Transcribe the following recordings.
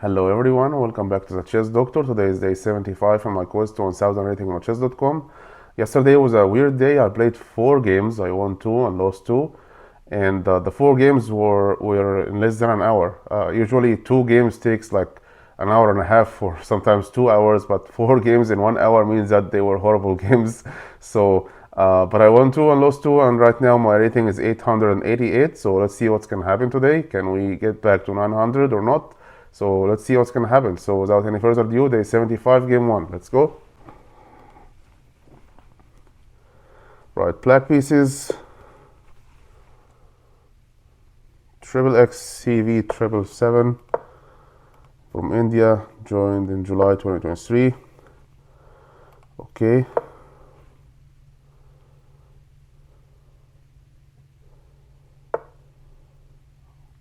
Hello everyone, welcome back to the Chess Doctor. Today is day 75 on my quest to 1000 rating on chess.com. Yesterday was a weird day. I played 4 games. I won 2 and lost 2. And the 4 games were in less than an hour. Usually 2 games takes like an hour and a half or sometimes 2 hours, but 4 games in 1 hour means that they were horrible games. But I won 2 and lost 2, and right now my rating is 888. So let's see what's gonna happen today. Can we get back to 900 or not? So let's see what's gonna happen. So without any further ado, day 75, game 1. Let's go. Right, black pieces. Triple X CV 777 from India, joined in July 2023. Okay.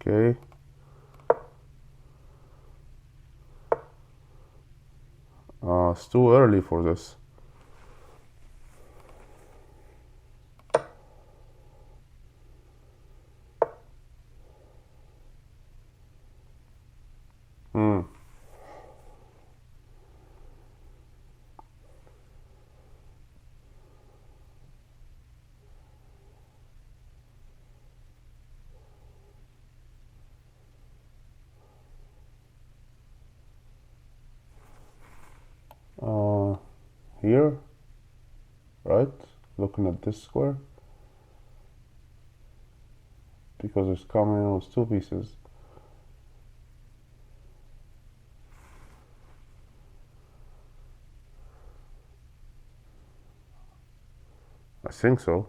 Okay. It's too early for this. Here, right? Looking at this square, because it's coming in with 2 pieces. I think so.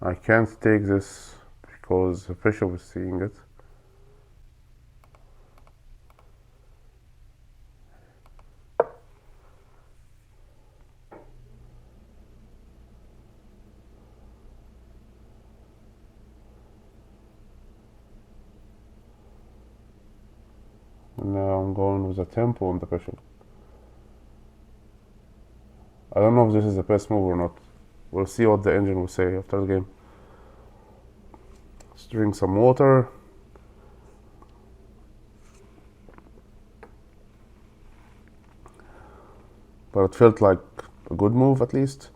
I can't take this because the bishop is seeing it. And now I'm going with a tempo on the bishop. I don't know if this is the best move or not. We'll see what the engine will say after the game. Let's drink some water. But it felt like a good move at least.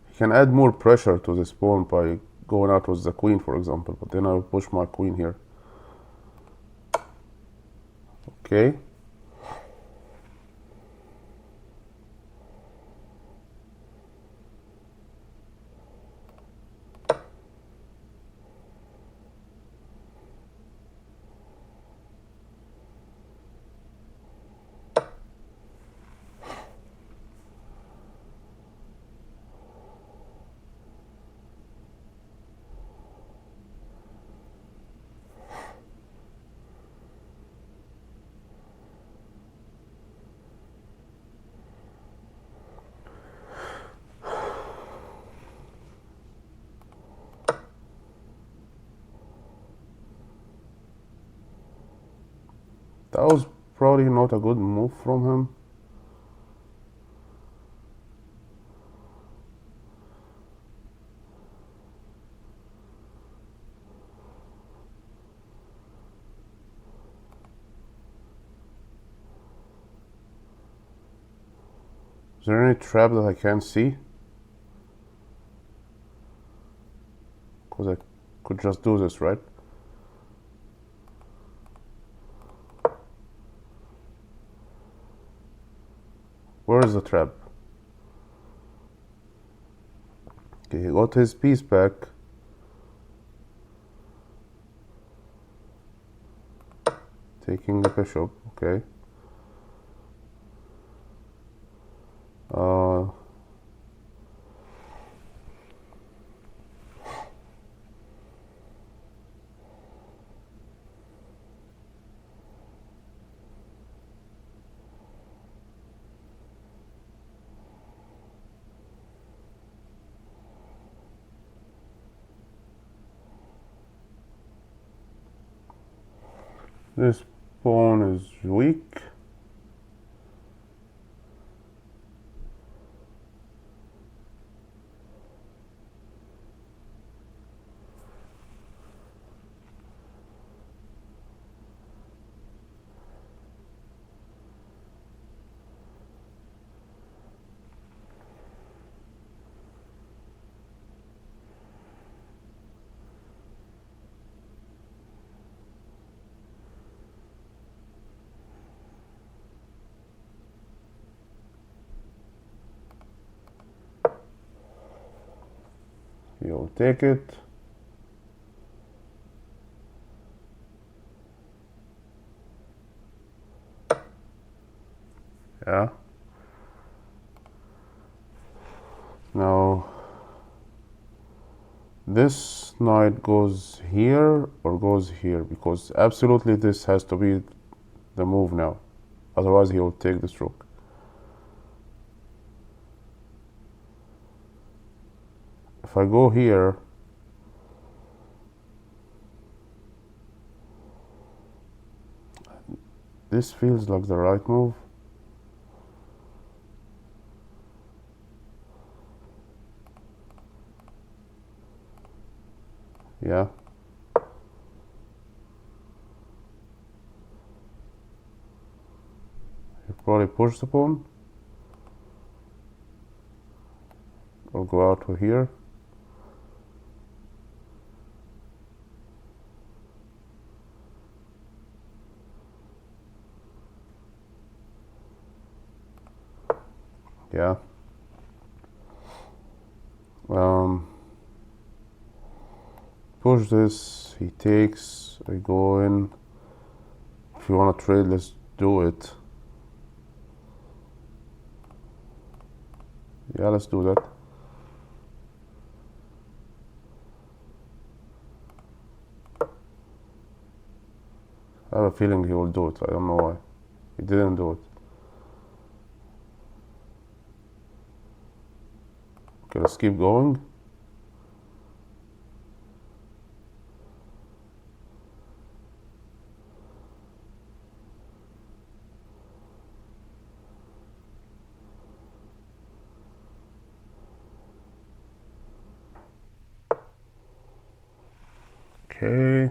He can add more pressure to this pawn by going out with the queen, for example, but then I'll push my queen here. Okay. That was probably not a good move from him. Is there any trap that I can't see? Because I could just do this, right? Where is the trap? Okay, he got his piece back. Taking the bishop, okay. This pawn is weak. He'll take it. Yeah. Now this knight goes here or goes here, because absolutely this has to be the move now. Otherwise he will take this rook. If I go here, this feels like the right move. Yeah. You probably push the pawn or go out to here. Yeah. Push this, he takes, I go in. If you want to trade, let's do it. Yeah, let's do that. I have a feeling he will do it. I don't know why. He didn't do it. Okay, let's keep going. Okay.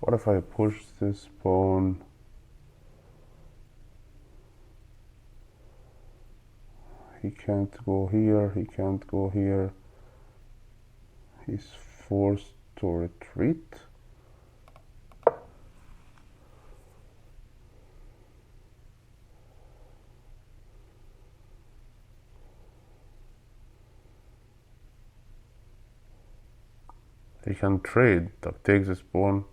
What if I push this pawn? He can't go here, he can't go here. He's forced to retreat. He can trade, that takes his pawn.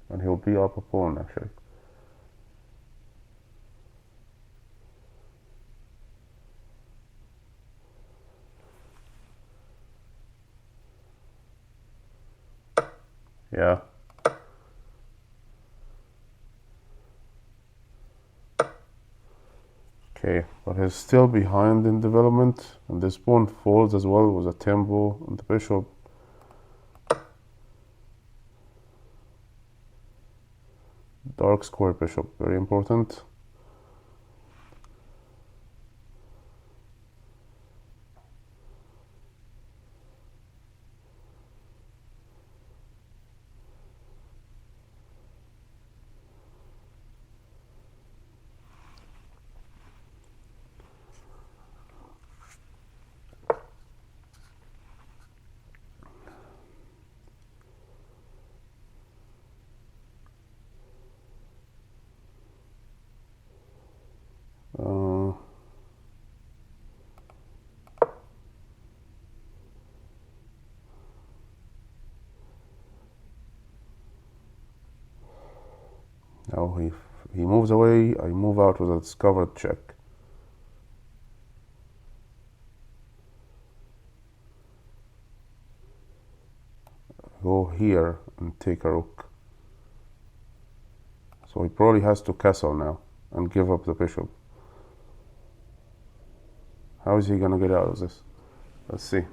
And he'll be up a pawn actually. Yeah. Okay, but he's still behind in development, and this pawn falls as well with a tempo on the bishop. Dark square bishop, very important. Now he moves away, I move out with a discovered check. Go here and take a rook. So he probably has to castle now and give up the bishop. How is he gonna get out of this? Let's see.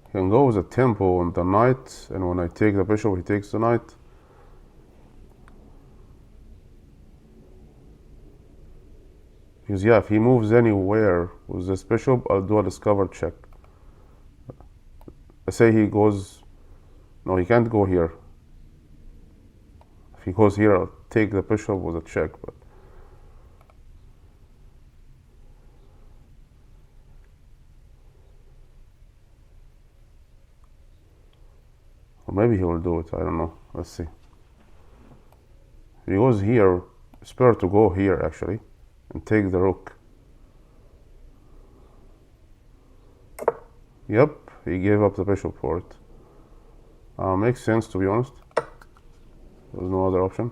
He can go with a tempo on the knight, and when I take the bishop, he takes the knight. Because yeah, if he moves anywhere with this bishop, I'll do a discovered check. Let's say he goes, no, he can't go here. If he goes here, I'll take the bishop with a check, but Or maybe he will do it, I don't know. Let's see. He goes here. It's better to go here actually and take the rook. Yep, he gave up the bishop for it. Makes sense, to be honest. There's no other option.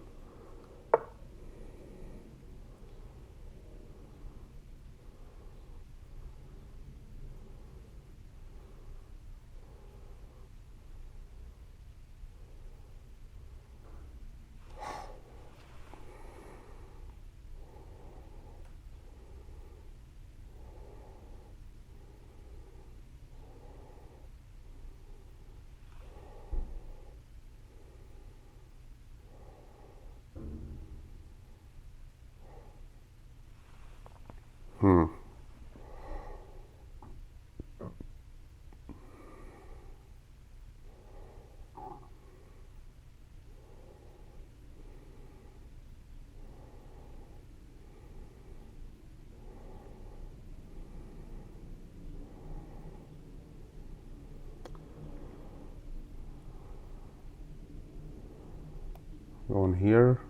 Going here.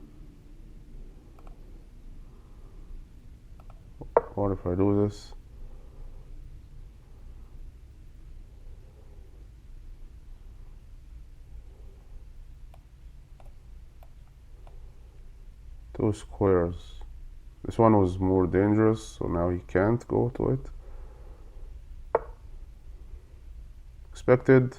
What if I do this? Two squares. This one was more dangerous, so now he can't go to it. Expected.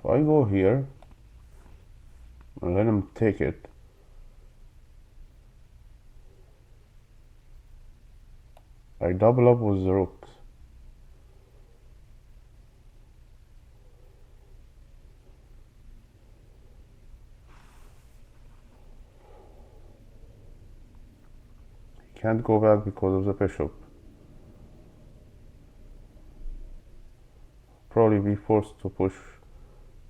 If I go here and let him take it, I double up with the rooks. He can't go back because of the bishop. Probably be forced to push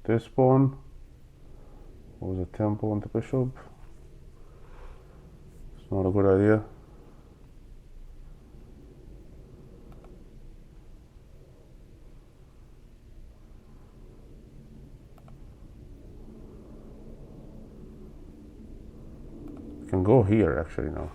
this pawn with a tempo on the bishop. It's not a good idea. You can go here actually now.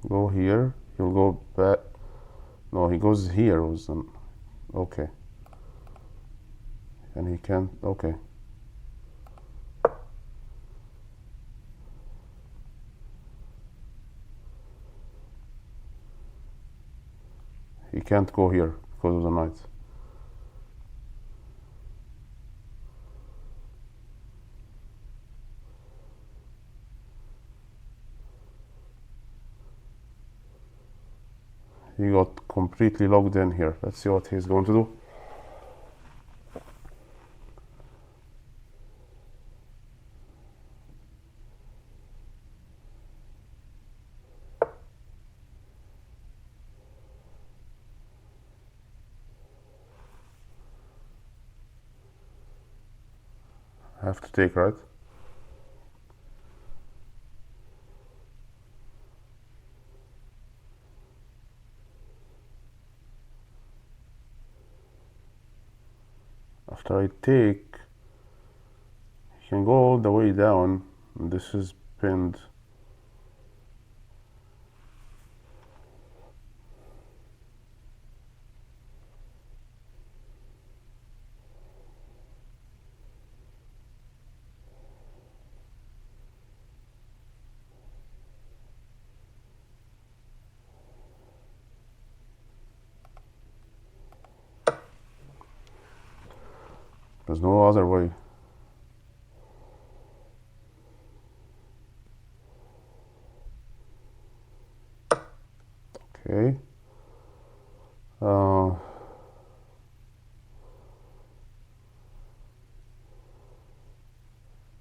Go here, he'll go back. No, he goes here with them. Okay. And he can't, okay. He can't go here because of the knight. He got completely locked in here. Let's see what he's going to do. I have to take, right? After I take, he can go all the way down. This is pinned. There's no other way. Okay. Uh,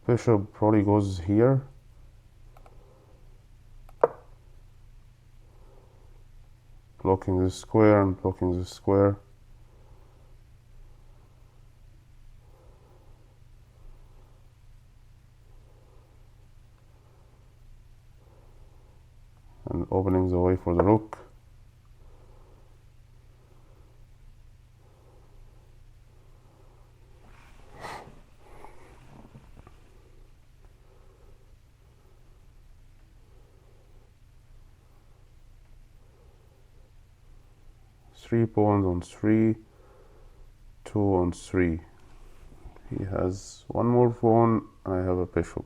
Bishop probably goes here. Blocking this square and blocking this square. And opening the way for the rook. Three pawns on three, two on three. He has one more pawn, and I have a bishop.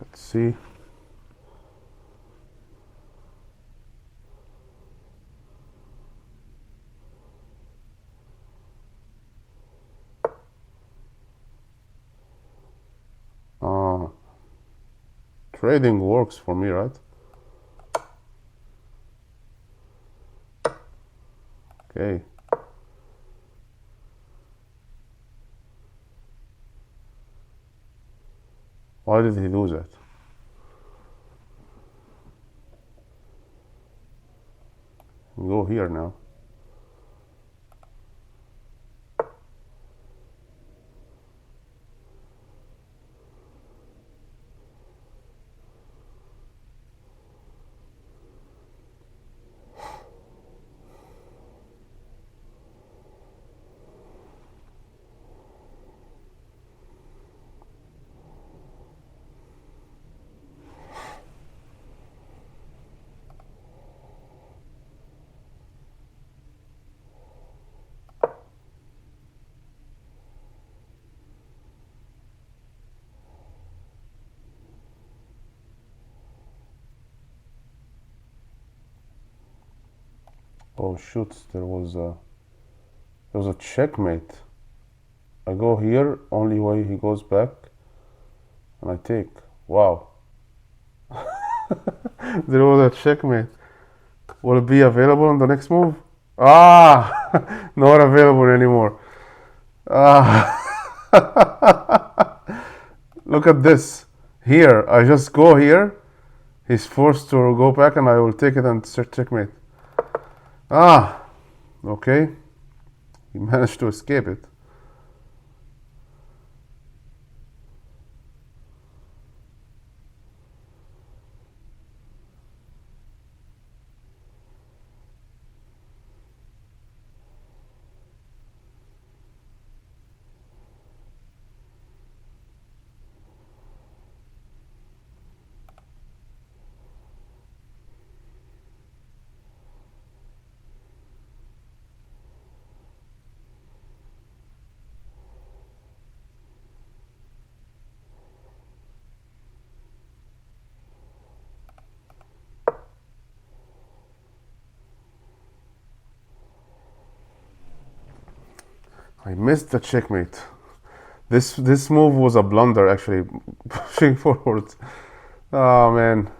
Let's see. Trading works for me, right? Okay. Why did he do that? We go here now. Oh shoot, there was a checkmate. I go here, only way he goes back, and I take. Wow. There was a checkmate. Will it be available on the next move? Ah, not available anymore. Ah, look at this. Here, I just go here. He's forced to go back, and I will take it and checkmate. Ah, okay. He managed to escape it. I missed the checkmate. This move was a blunder, actually, pushing forward. Oh man.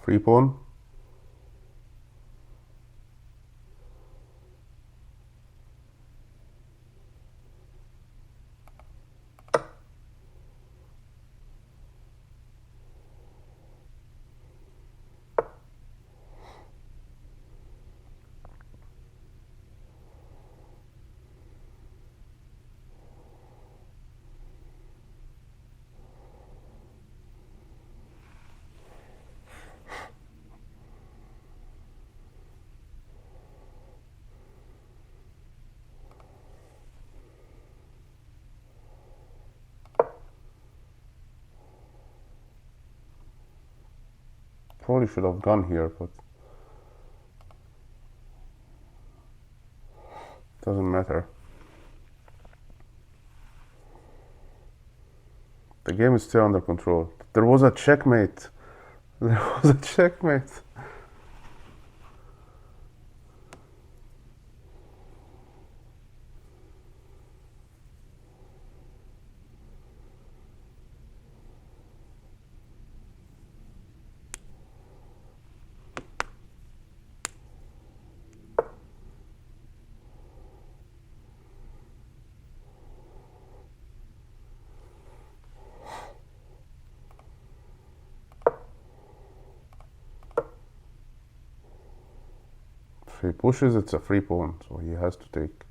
Free pawn. Probably should have gone here, but doesn't matter. The game is still under control. There was a checkmate. There was a checkmate. If he pushes, it's a free pawn, so he has to take.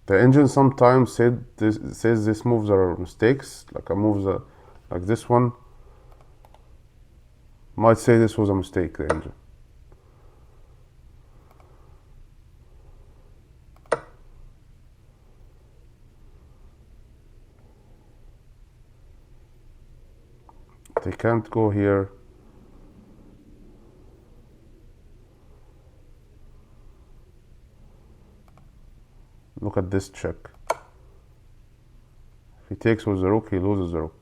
The engine sometimes says these moves are mistakes, like a moves like this one might say this was a mistake, the engine. They can't go here. Look at this check. If he takes with the rook, he loses the rook.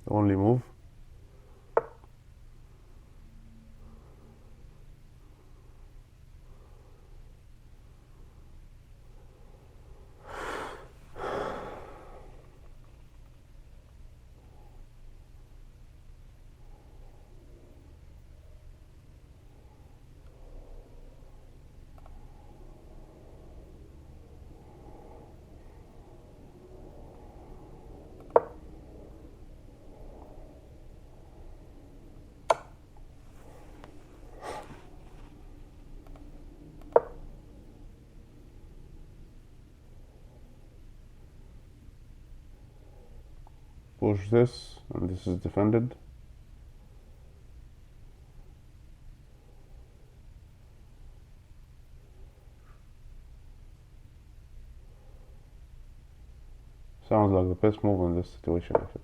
Only move. Push this, and this is defended. Sounds like the best move in this situation, I feel.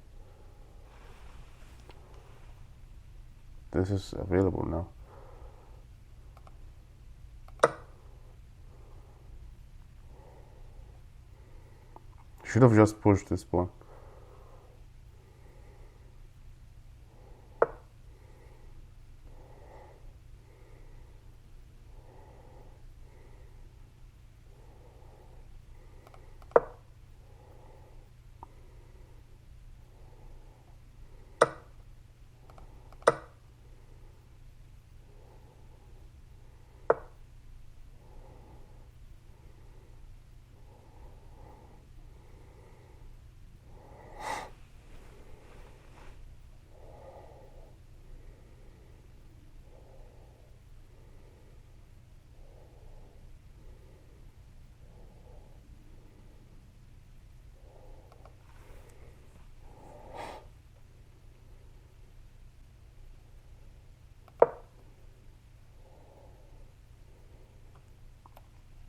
This is available now. Should have just pushed this pawn.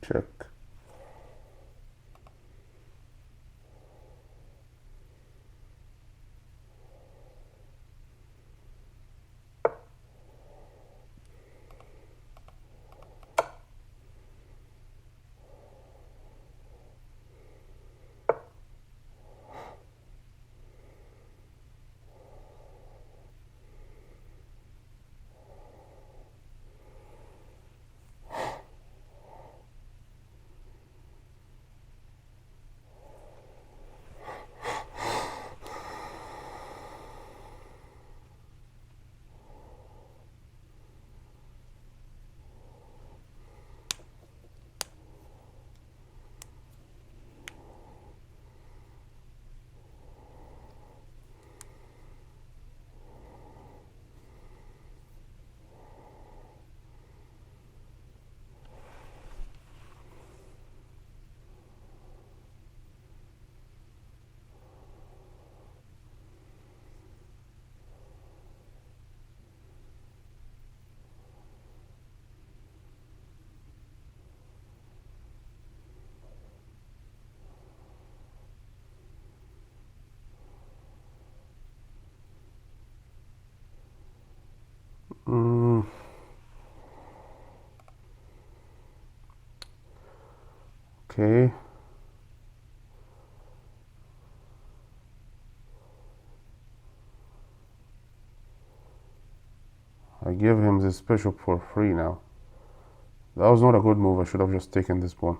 Check. Okay. I give him this bishop for free now. That was not a good move. I should have just taken this pawn.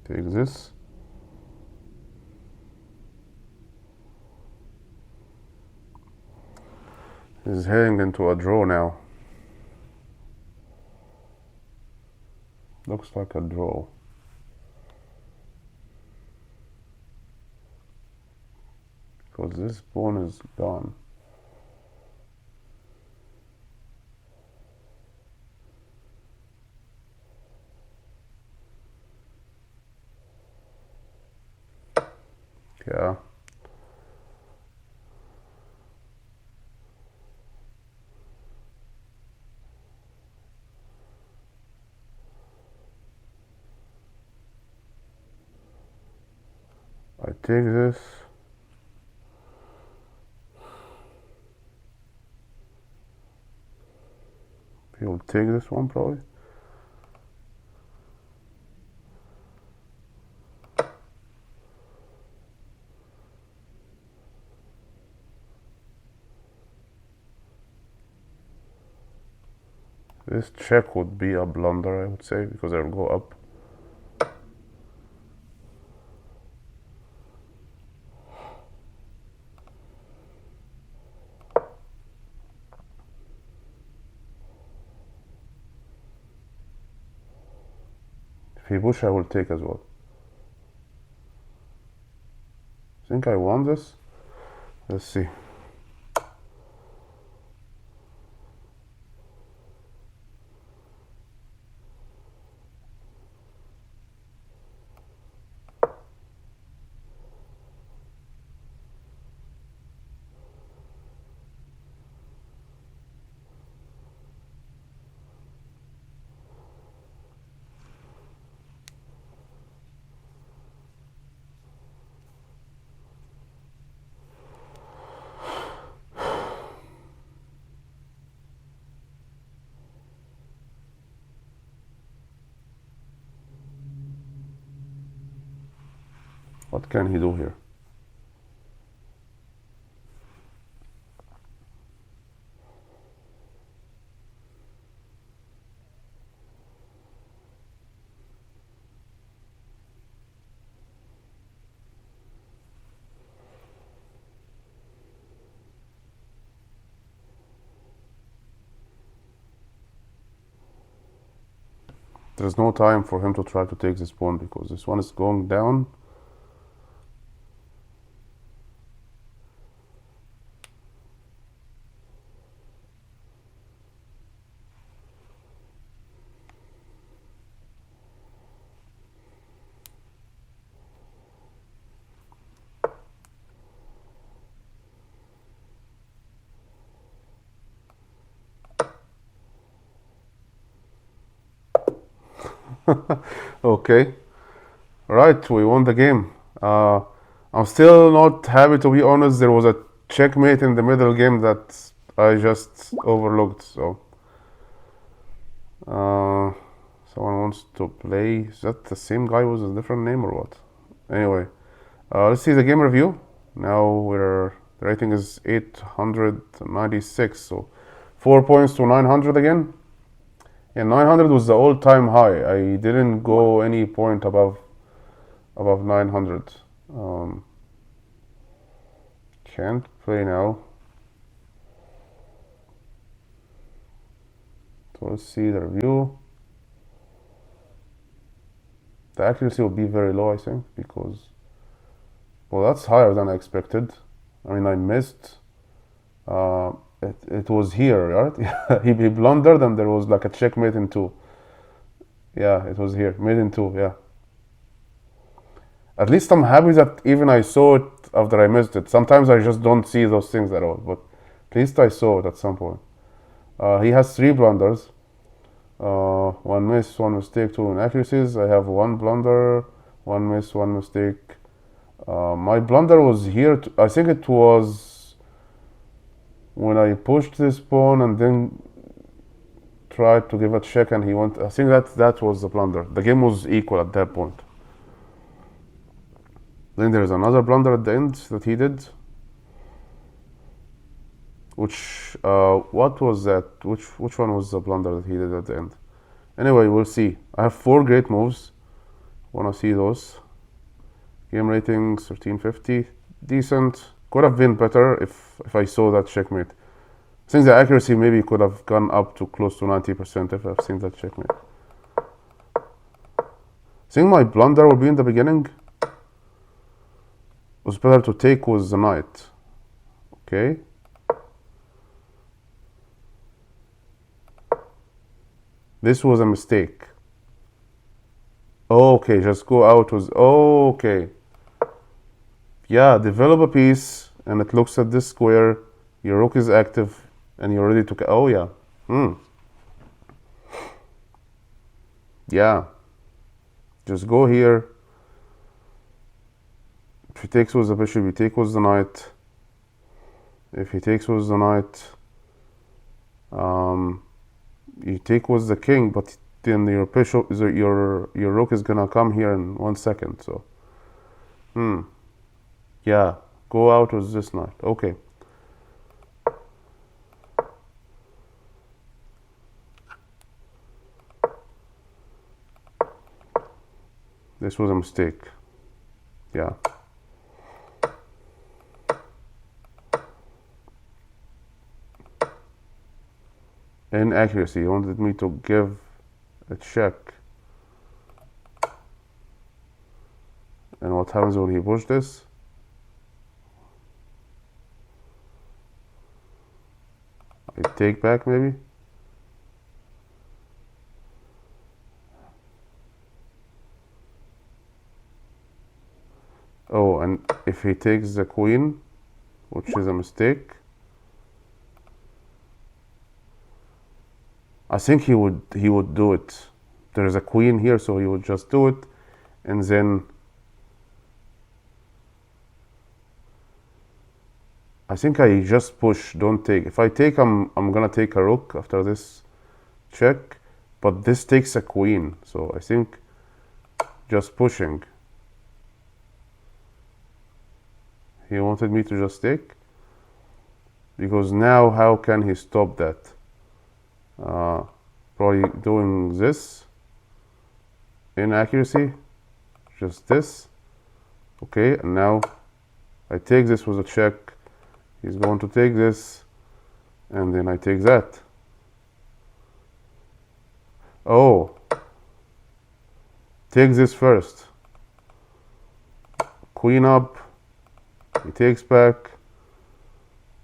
Take this. This is heading into a draw now. Looks like a draw. Because this pawn is gone. Yeah. I take this. He'll take this one probably. This check would be a blunder, I would say, because I'll go up. If he push, I will take as well. Think I won this? Let's see. What can he do here? There's no time for him to try to take this pawn because this one is going down. Okay, right, we won the game. I'm still not happy, to be honest. There was a checkmate in the middle game that I just overlooked. So someone wants to play. Is that the same guy with a different name or what? Anyway, let's see the game review. Now the rating is 896, so 4 points to 900 again. And 900 was the all-time high. I didn't go any point above 900. Can't play now. So let's see the review. The accuracy will be very low, I think, because, well, that's higher than I expected. I mean, I missed It was here, right? He blundered and there was like a checkmate in two. Yeah, it was here, mate in two. Yeah. At least I'm happy that even I saw it after I missed it. Sometimes I just don't see those things at all, but at least I saw it at some point. He has three blunders. One miss, one mistake, two inaccuracies. I have one blunder, one miss, one mistake. My blunder was here. I think it was when I pushed this pawn and then tried to give a check and he went. I think that was the blunder. The game was equal at that point. Then there's another blunder at the end that he did. Which what was that? Which one was the blunder that he did at the end? Anyway, we'll see. I have four great moves. Wanna see those? Game ratings 1350, decent. Could have been better if I saw that checkmate. I think the accuracy maybe could have gone up to close to 90% if I've seen that checkmate. I think my blunder would be in the beginning. It was better to take with the knight. Okay. This was a mistake. Okay, just go out with. Okay. Yeah, develop a piece and it looks at this square. Your rook is active and you're ready to. Oh, yeah. Yeah. Just go here. If he takes with the bishop, you take with the knight. If he takes with the knight, you take with the king, but then your bishop, your rook is gonna come here in 1 second. So, yeah, go out with this knight. Okay. This was a mistake. Yeah. Inaccuracy. He wanted me to give a check. And what happens when he pushes this? I take back maybe? Oh, and if he takes the queen, which is a mistake, I think he would do it. There's a queen here, so he would just do it, and then I think I just push, don't take. If I take, I'm gonna take a rook after this check, but this takes a queen, so I think just pushing. He wanted me to just take, because now how can he stop that? Probably doing this. Inaccuracy, just this. Okay, and now I take this with a check. He's going to take this, and then I take that. Oh, take this first. Queen up, he takes back,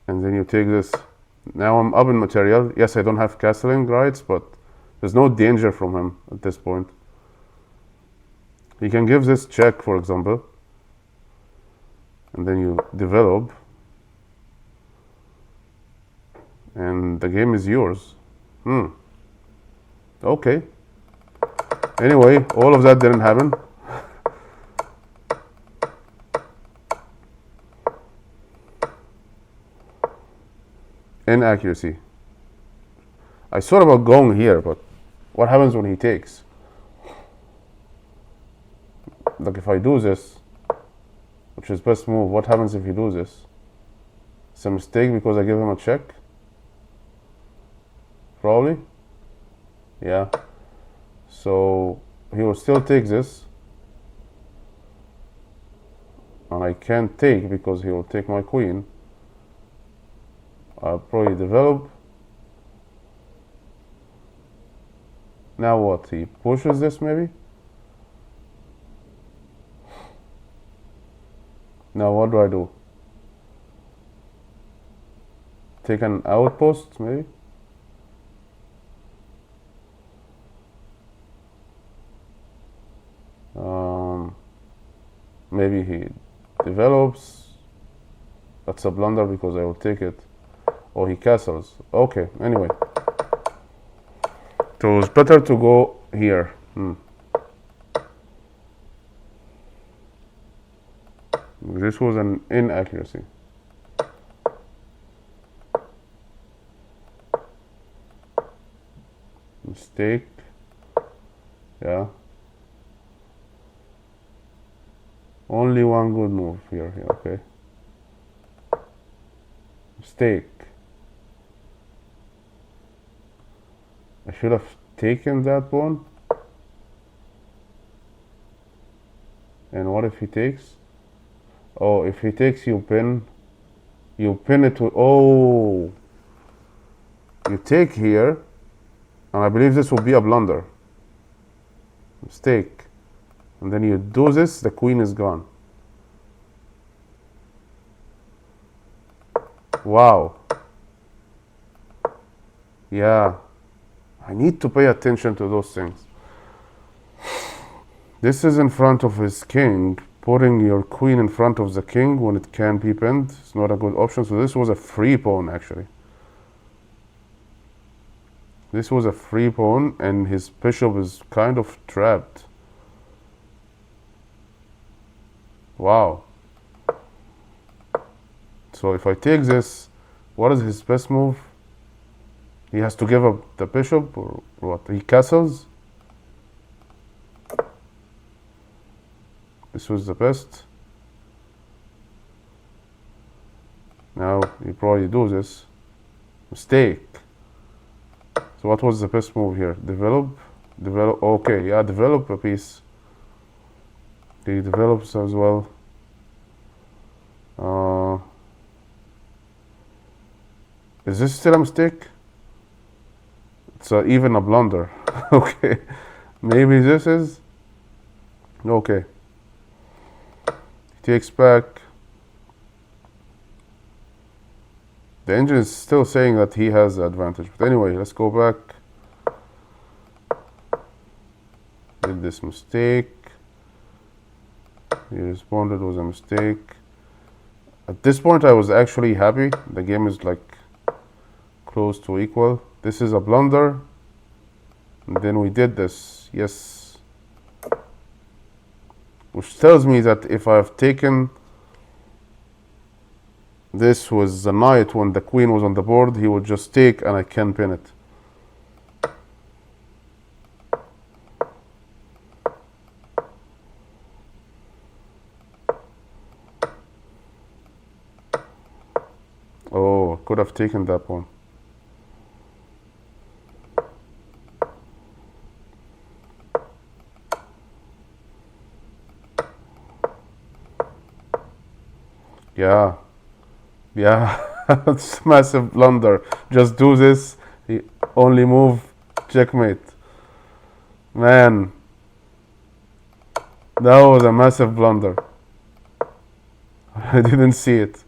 and then you take this. Now I'm up in material. Yes, I don't have castling rights, but there's no danger from him at this point. He can give this check, for example, and then you develop, and the game is yours. Okay. Anyway, all of that didn't happen. Inaccuracy. I thought about going here, but what happens when he takes? Like if I do this, which is best move, what happens if he do this? It's a mistake because I give him a check? Probably. Yeah. So he will still take this. And I can't take because he will take my queen. I'll probably develop. Now what? He pushes this maybe? Now what do I do? take an outpost, maybe? Maybe he develops. That's a blunder because I will take it. Or he castles. Okay, anyway. So it's better to go here. This was an inaccuracy. Mistake. Yeah. Only one good move here, okay. Mistake. I should have taken that pawn. And what if he takes? Oh, if he takes, you pin it to, oh, you take here, and I believe this will be a blunder. Mistake. And then you do this, the queen is gone. Wow. Yeah. I need to pay attention to those things. This is in front of his king. Putting your queen in front of the king when it can be pinned is not a good option. So this was a free pawn, actually. This was a free pawn, and his bishop is kind of trapped. Wow. So if I take this, what is his best move? He has to give up the bishop, or what? He castles. This was the best. Now you probably do this. Mistake. So what was the best move here? Develop. Okay, yeah, develop a piece. He develops as well. Is this still a mistake? It's even a blunder. Okay, maybe this is. Okay. He takes back. The engine is still saying that he has the advantage. But anyway, let's go back. Did this mistake. He responded was a mistake. At this point I was actually happy. The game is like close to equal. This is a blunder. And then we did this. Yes. Which tells me that if I've taken this was the knight when the queen was on the board, he would just take and I can pin it. Oh, could have taken that one. Yeah. Yeah, it's massive blunder. Just do this. Only move. Checkmate. Man, that was a massive blunder. I didn't see it.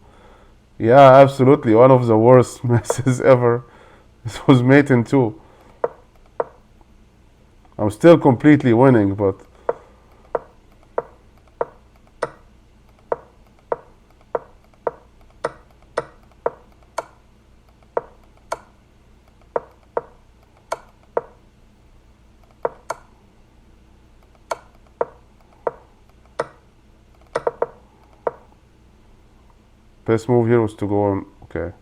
Yeah, absolutely. One of the worst messes ever. This was mate in two. I'm still completely winning, but best move here was to go on. Okay.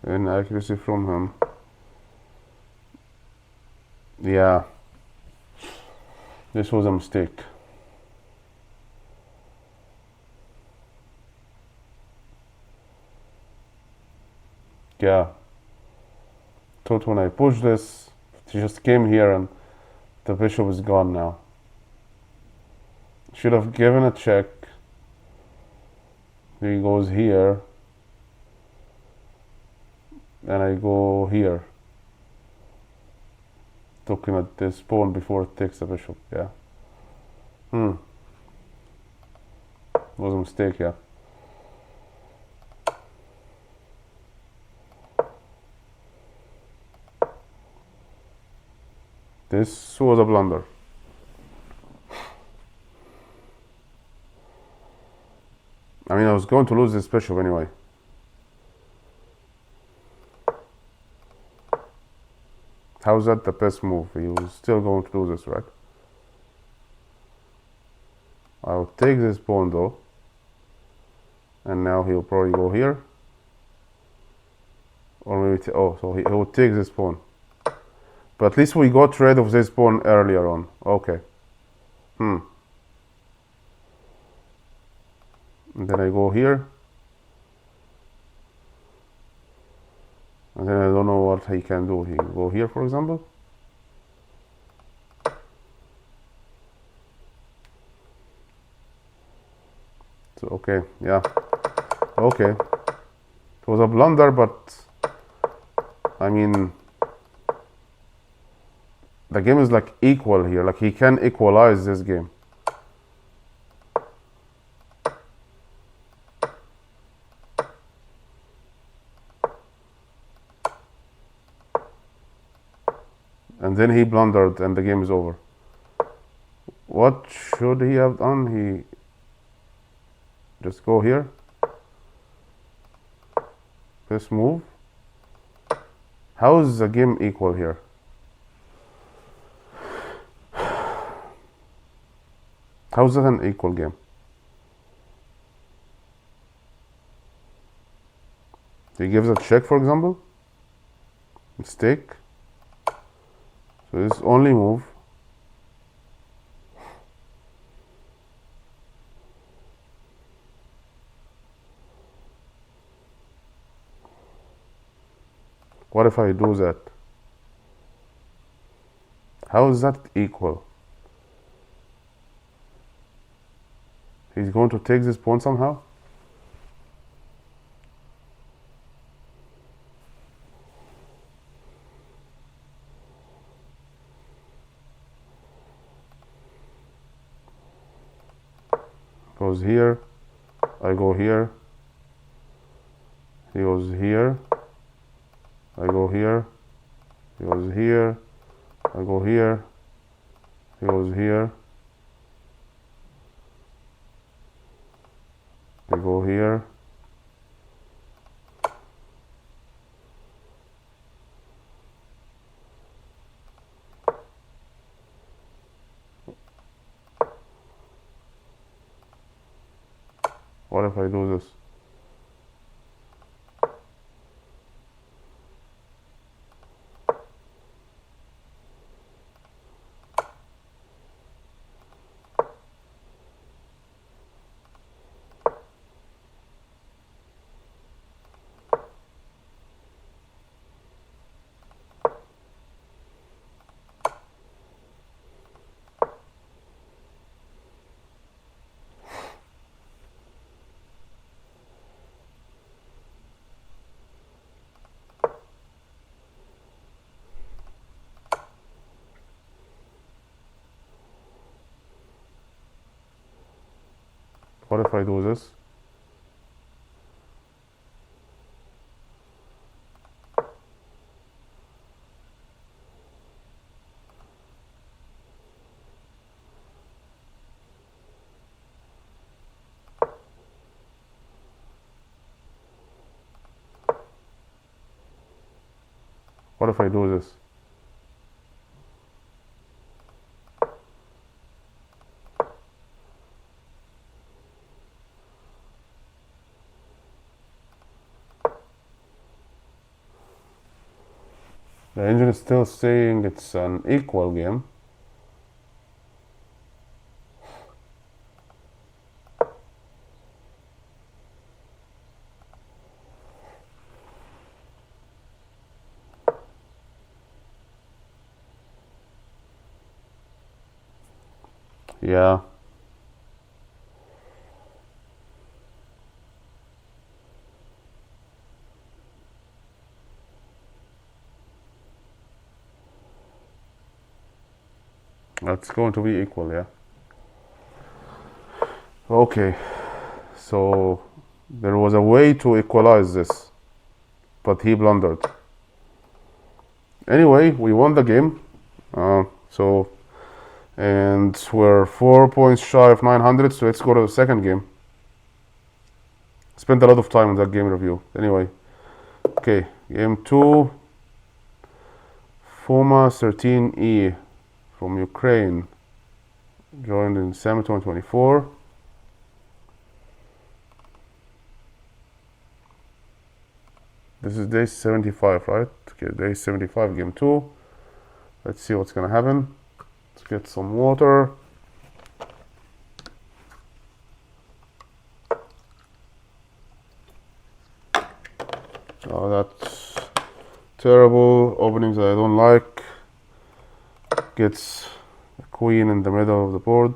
Inaccuracy from him. Yeah. This was a mistake. Yeah. Thought when I push this, she just came here and the bishop is gone now. Should have given a check. He goes here. And I go here. looking at this pawn before it takes the bishop. Yeah. Was a mistake, yeah. This was a blunder. I mean, I was going to lose this bishop anyway. How's that the best move? He was still going to do this, right? I'll take this pawn though. And now he'll probably go here. Or maybe, so he will take this pawn. But at least we got rid of this pawn earlier on. Okay. And then I go here. And then I don't know what he can do. He can go here, for example. So, okay, yeah. Okay. It was a blunder, but I mean, the game is like equal here. Like he can equalize this game. And then he blundered and the game is over. What should he have done? He just go here. This move. How is the game equal here? How is that an equal game? He gives a check, for example. Mistake. So this only move. What if I do that? How is that equal? He's going to take this pawn somehow? Goes here, I go here, he goes here, I go here, he goes here, I go here, he goes here, I go here, what if I do this? What if I do this? What if I do this? The engine is still saying it's an equal game. Yeah. That's going to be equal, yeah. Okay, so there was a way to equalize this, but he blundered. Anyway, we won the game. So, and we're 4 points shy of 900, so let's go to the second game. Spent a lot of time on that game review. Anyway, okay, game 2, Foma 13E from Ukraine, joined in December 2024. This is day 75, right? Okay, day 75, game 2. Let's see what's gonna happen. Let's get some water. Oh, that's terrible. Openings that I don't like. Gets a queen in the middle of the board.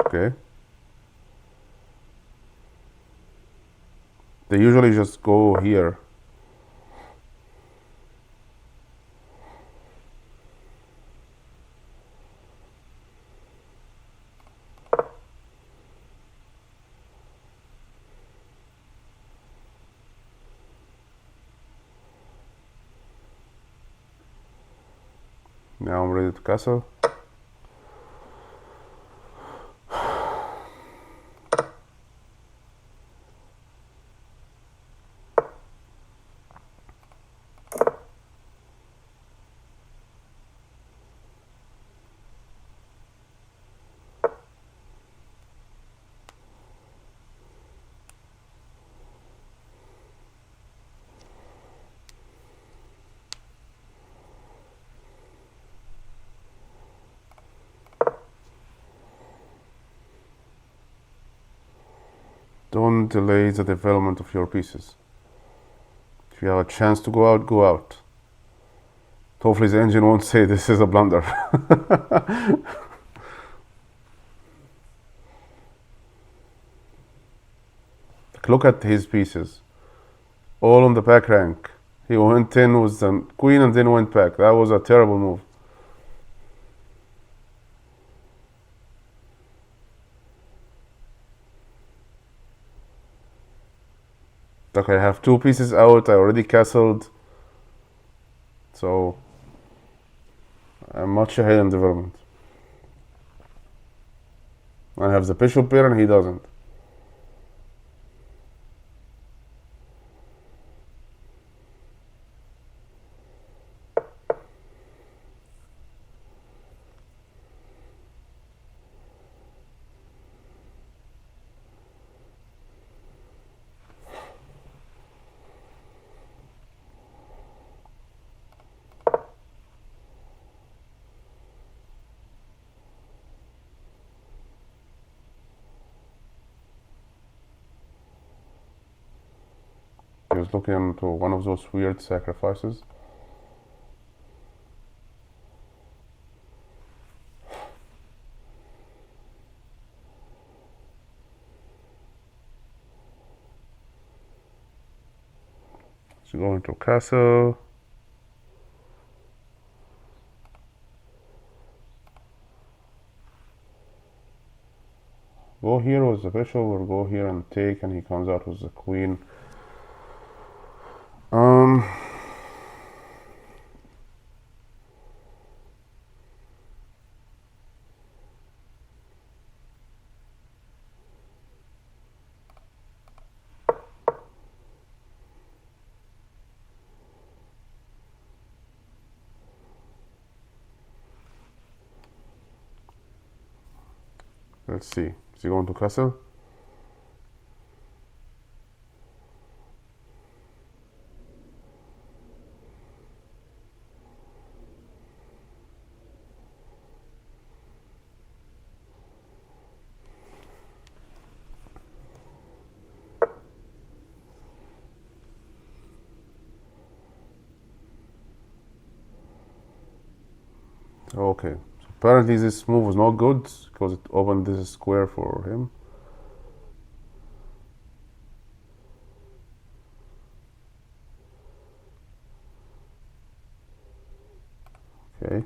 Okay. They usually just go here. Now I'm ready to castle. Don't delay the development of your pieces. If you have a chance to go out, go out. Hopefully the engine won't say this is a blunder. Look at his pieces. All on the back rank. He went in with the queen and then went back. That was a terrible move. Look, I have 2 pieces out. I already castled. So I'm much ahead in development. I have the bishop here and he doesn't. He was looking into one of those weird sacrifices. So going to castle. Go here with the bishop or go here and take, and he comes out with the queen. Let's see. Is he going to castle? Okay, so apparently this move was not good because it opened this square for him. Okay.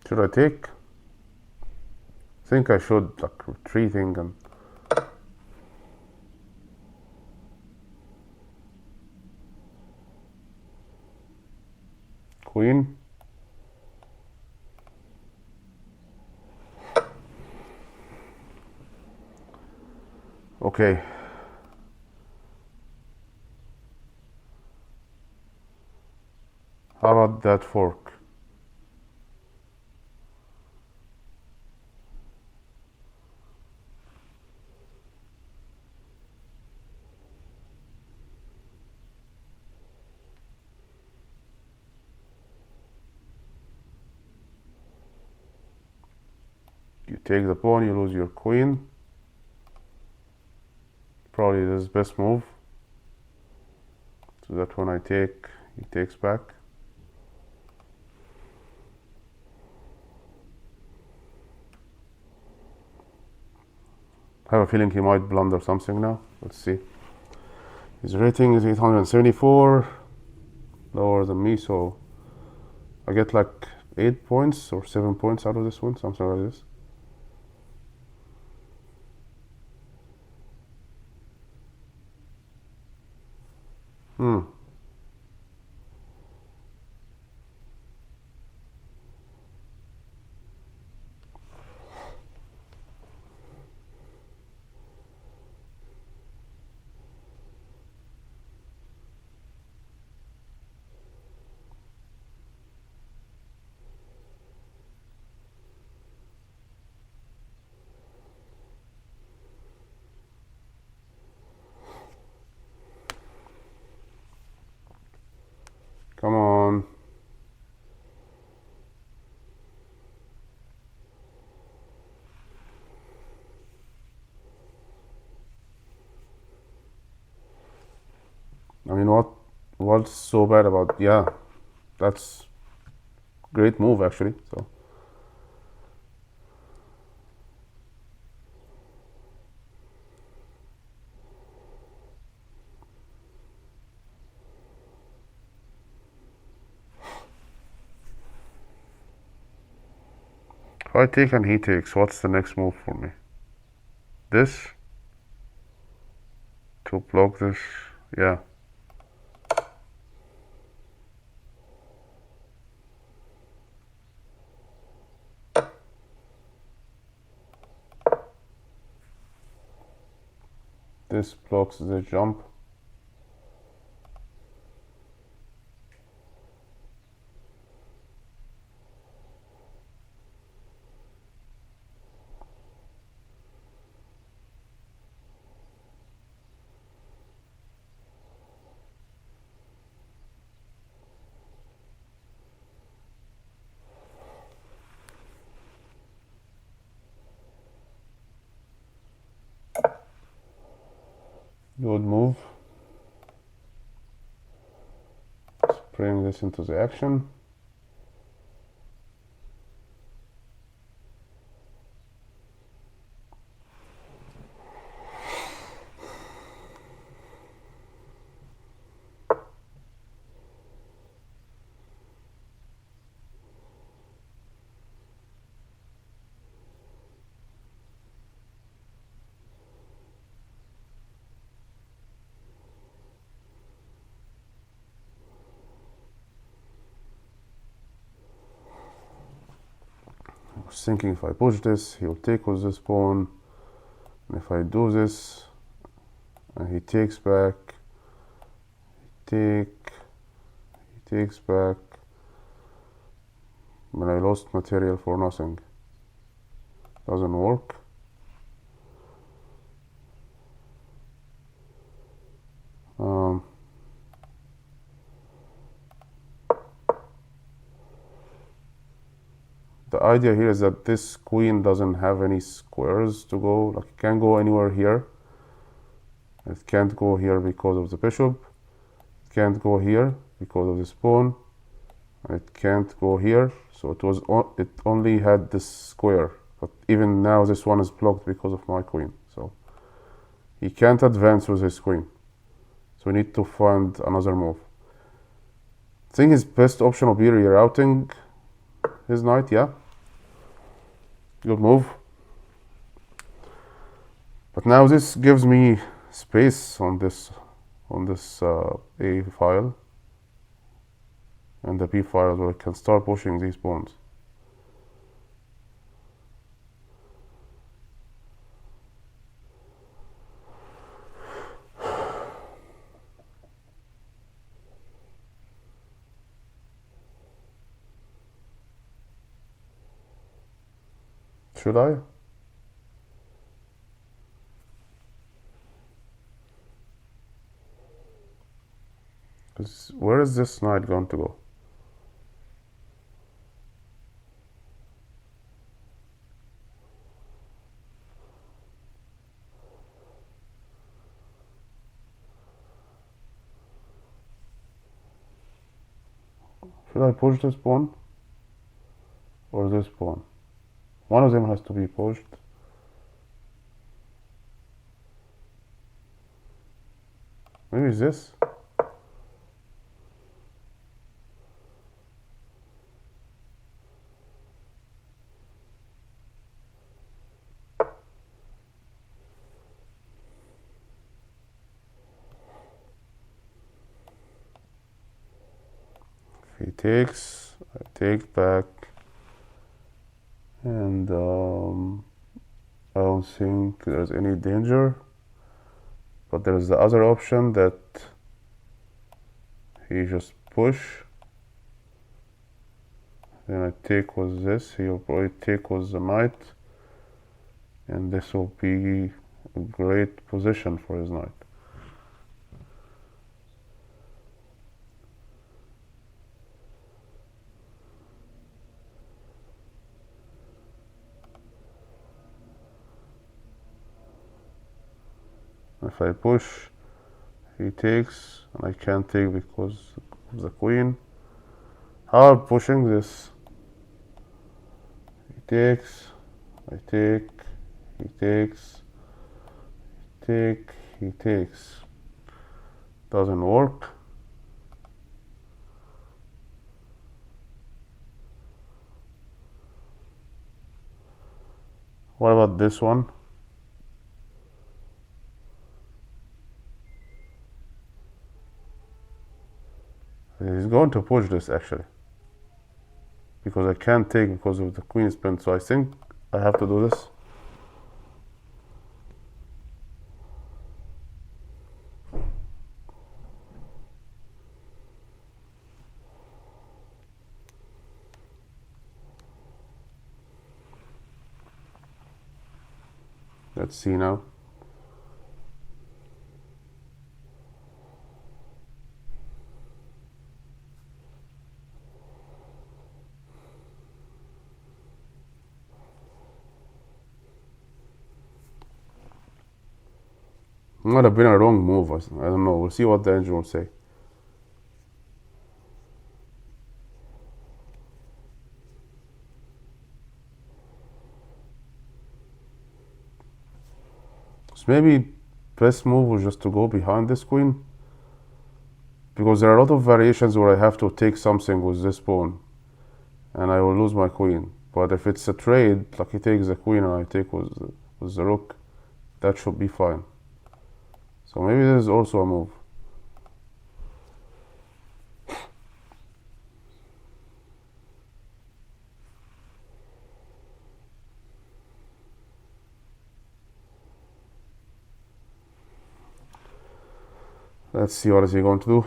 Should I take? I think I should, like, retreating and queen. Okay. How about that fork? You take the pawn, you lose your queen. Probably this is best move. So that when I take, he takes back. I have a feeling he might blunder something now. Let's see. His rating is 874, lower than me, so I get like 8 points or 7 points out of this one, something like this. Come on. I mean, what's so bad about, yeah, that's great move actually. So if I take and he takes, what's the next move for me? This to block this, yeah. This blocks the jump. Good move. Let's bring this into the action. I was thinking if I push this, he'll take with this pawn. And if I do this, and he takes back, he takes back, but I lost material for nothing. Doesn't work. idea here is that this queen doesn't have any squares to go, like it can't go anywhere here. It can't go here because of the bishop. It can't go here because of this pawn. It can't go here, so it only had this square, but even now this one is blocked because of my queen, so he can't advance with his queen. So we need to find another move. I think his best option will be rerouting his knight. Yeah, good move. But now this gives me space on this A file and the B file, where I can start pushing these pawns. Should I? Where is this knight going to go? Should I push this pawn or this pawn? One of them has to be pushed. Maybe it's this. If he takes, I take back, and I don't think there's any danger. But there's the other option that he just push. Then I take with this. He'll probably take with the knight, and this will be a great position for his knight. If I push, he takes, and I can't take because of the queen. How am I pushing this? He takes, I take, he takes, he takes. Doesn't work. What about this one? He's going to push this actually, because I can't take because of the queen spin. So I think I have to do this. Let's see now. Might have been a wrong move. I don't know. We'll see what the engine will say. So maybe best move was just to go behind this queen, because there are a lot of variations where I have to take something with this pawn and I will lose my queen. But if it's a trade, like he takes the queen and I take with the rook, that should be fine. So maybe this is also a move. Let's see what is he going to do.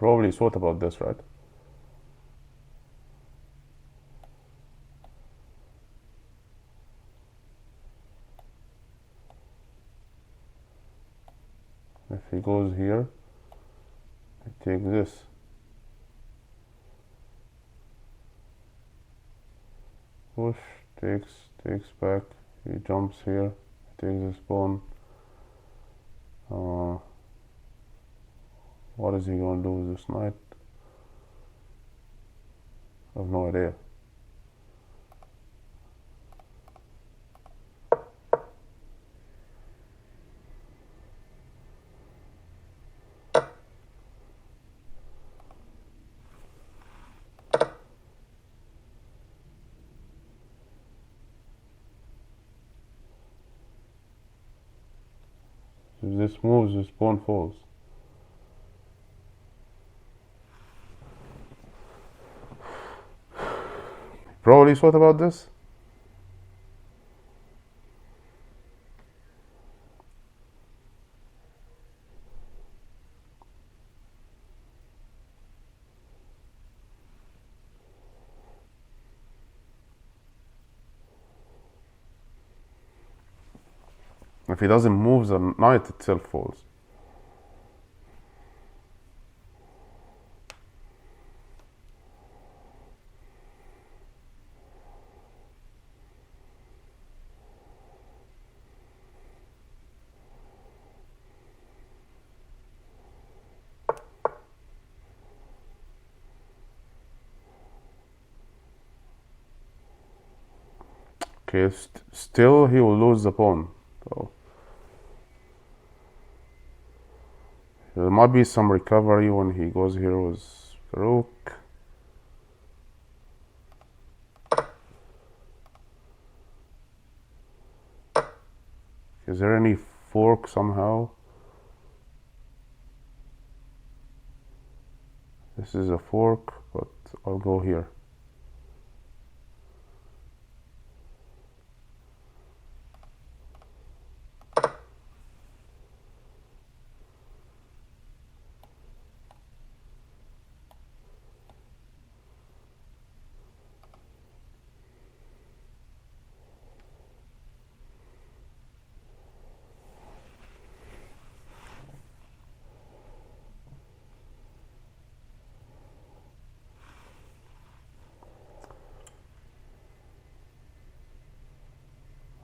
Probably thought about this, right? If he goes here, I take this. Push, takes back. He jumps here, takes this pawn. What is he going to do with this knight? I have no idea. If this moves, this pawn falls. Probably thought about this. If he doesn't move, the knight itself falls. Okay, still he will lose the pawn. So there might be some recovery when he goes here with the rook. Is there any fork somehow? This is a fork, but I'll go here.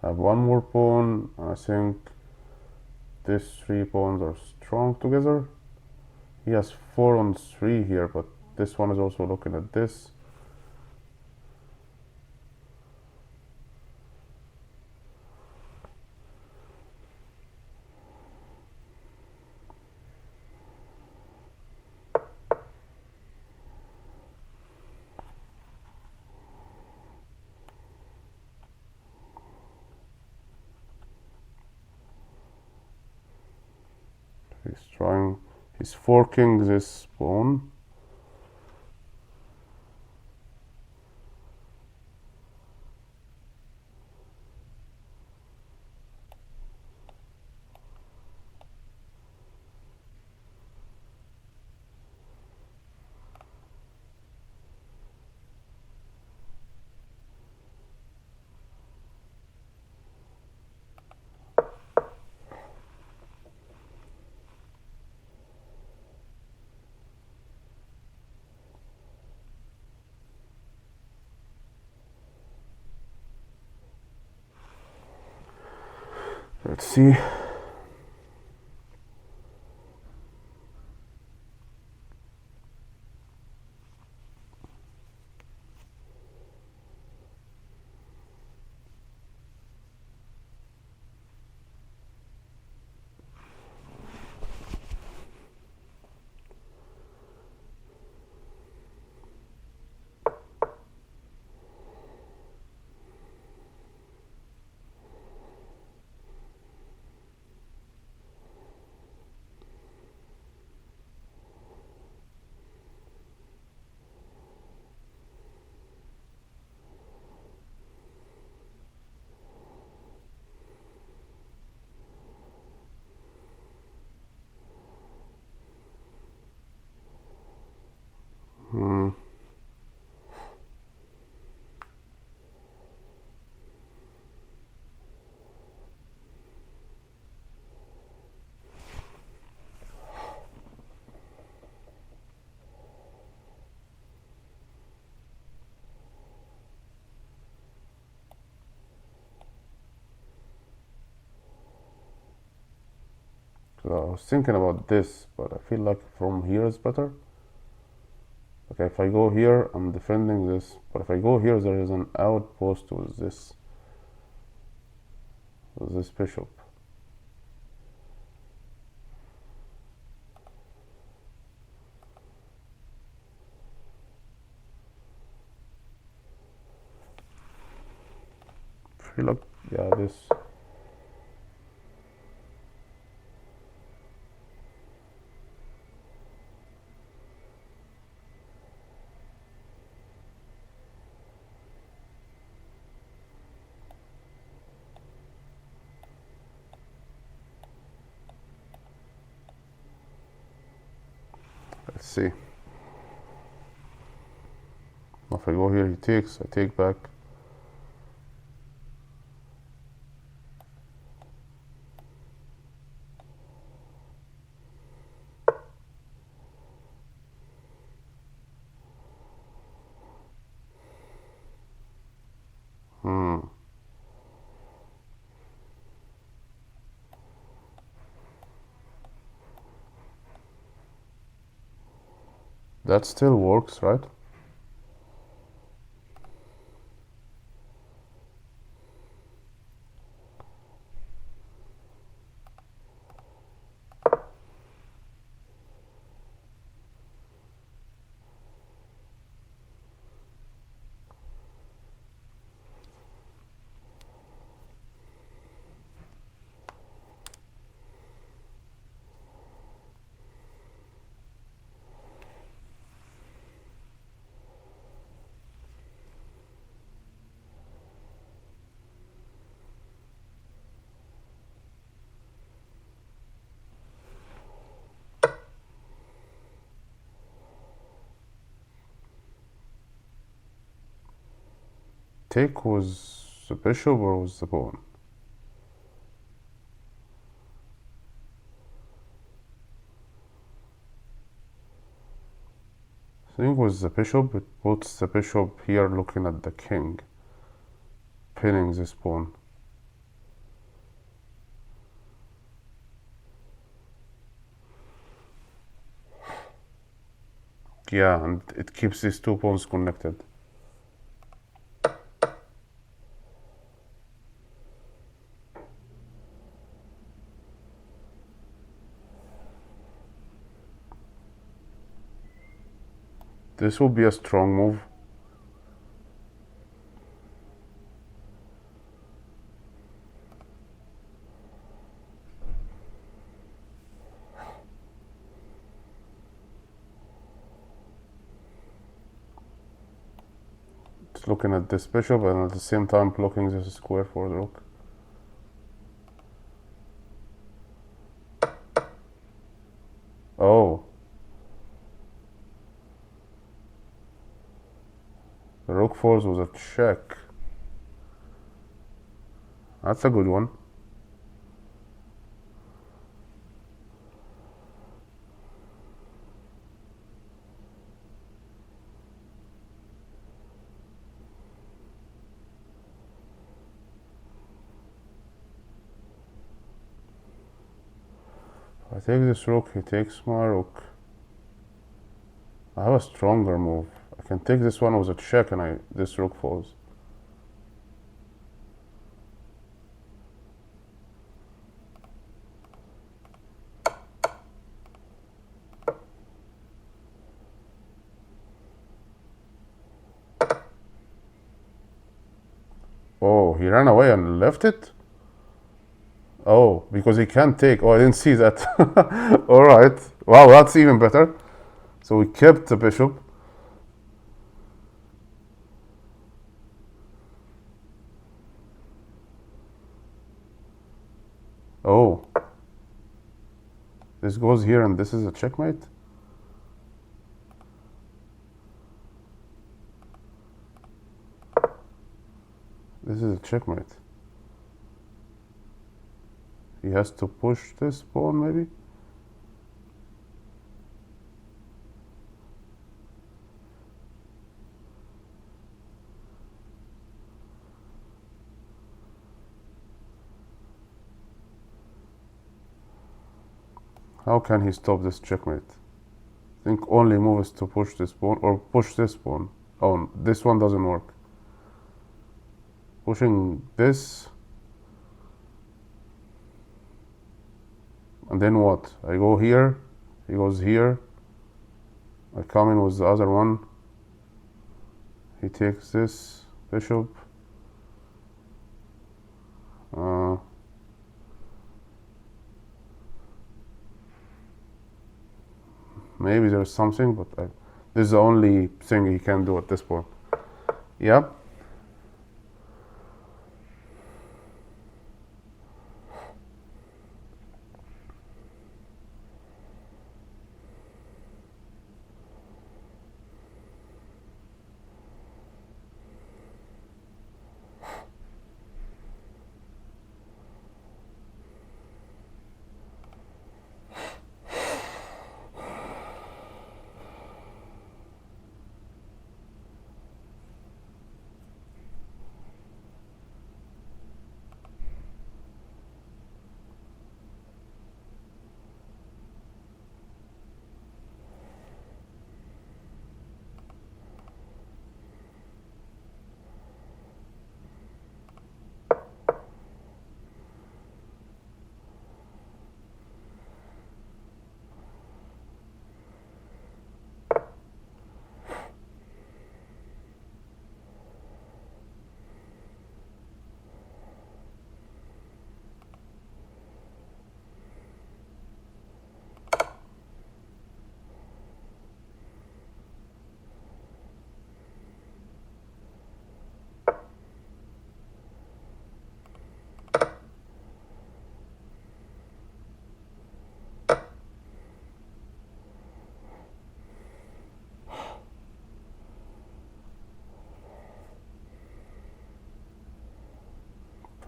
I have one more pawn. I think these 3 pawns are strong together. He has 4 on 3 here, but this one is also looking at this. He's forking this pawn. Let's see. Hmm. So I was thinking about this, but I feel like from here is better. Okay, if I go here, I'm defending this, but if I go here, there is an outpost with this bishop. I feel like, yeah, this. Let's see. If I go here, he takes, I take back. Hmm. That still works, right? Take was the bishop or was the pawn? I think it was the bishop. It puts the bishop here looking at the king, pinning this pawn. Yeah, and it keeps these two pawns connected. This will be a strong move. It's looking at this bishop and at the same time blocking this square for the rook. Oh, the rook falls with a check. That's a good one. If I take this rook, he takes my rook. I have a stronger move. I can take this one with a check and this rook falls. Oh, he ran away and left it? Oh, because he can't take. Oh, I didn't see that. All right. Wow, that's even better. So we kept the bishop. Oh, this goes here and this is a checkmate? This is a checkmate. He has to push this pawn, maybe? How can he stop this checkmate? I think only move is to push this pawn, or push this pawn. Oh, this one doesn't work. Pushing this. And then what? I go here, he goes here. I come in with the other one. He takes this bishop. Maybe there's something, but this is the only thing he can do at this point. Yep.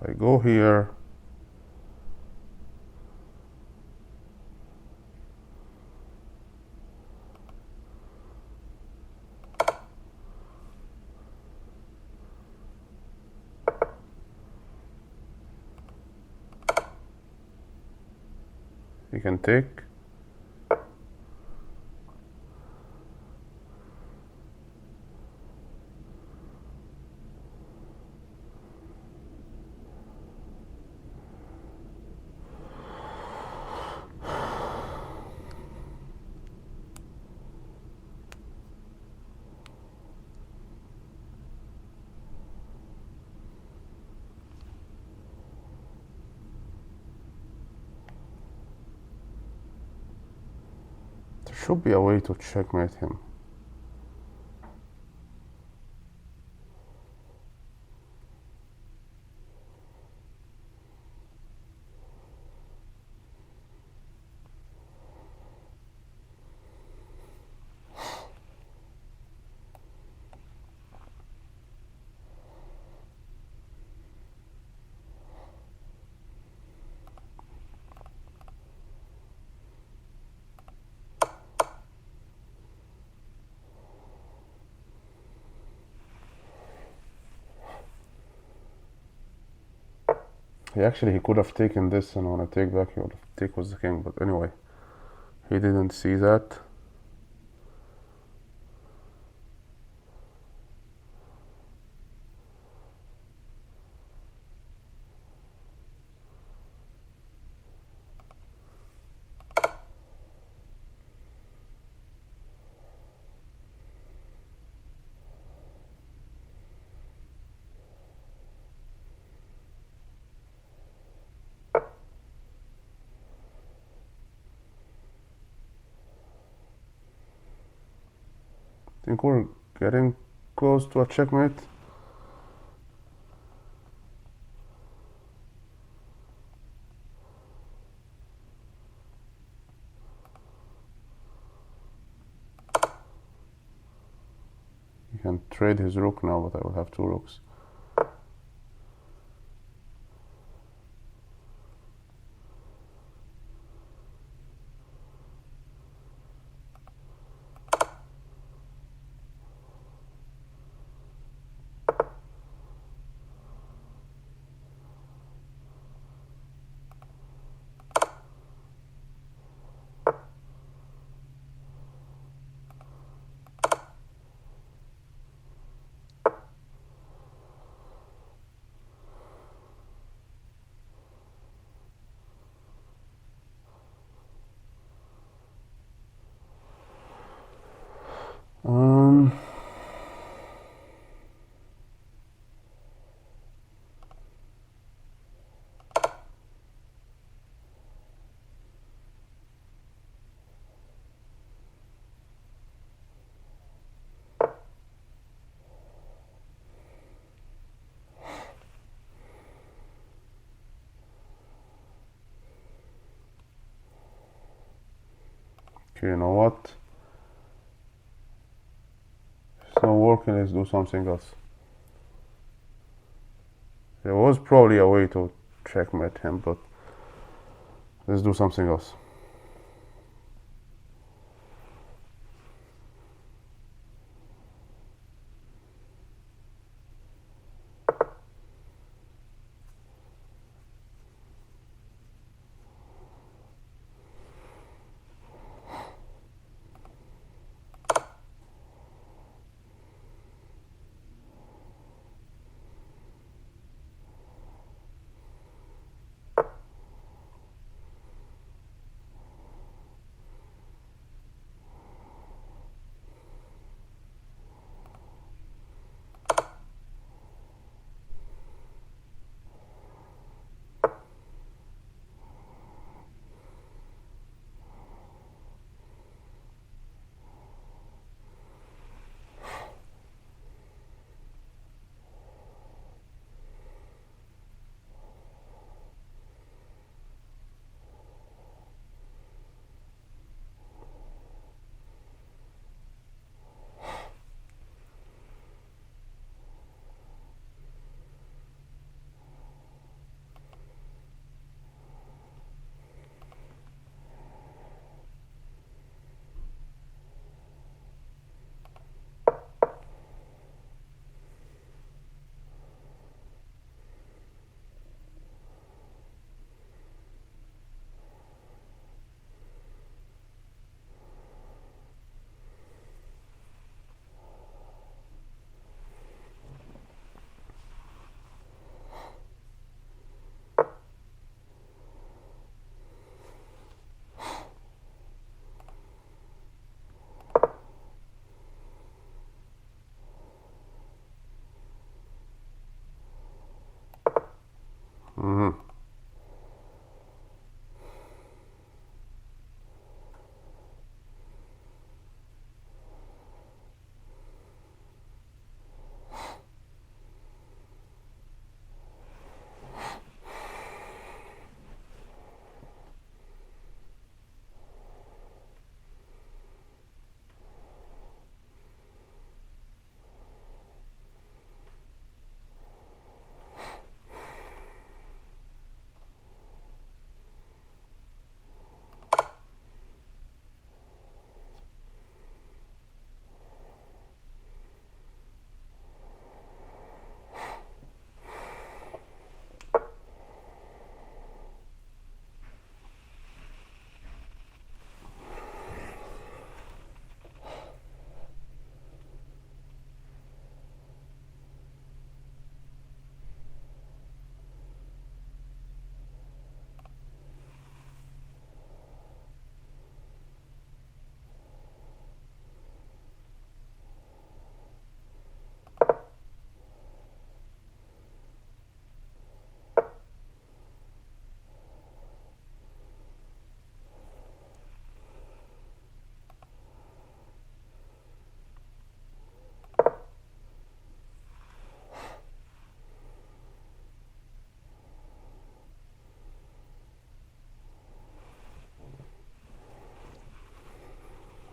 I go here. You can take. There should be a way to checkmate him. He could have taken this, and when I take back, he would have taken with the king. But anyway, he didn't see that. I think we're getting close to a checkmate. He can trade his rook now, but I will have two rooks. Okay, you know what? If it's not working, let's do something else. There was probably a way to checkmate him, but let's do something else. Mm-hmm.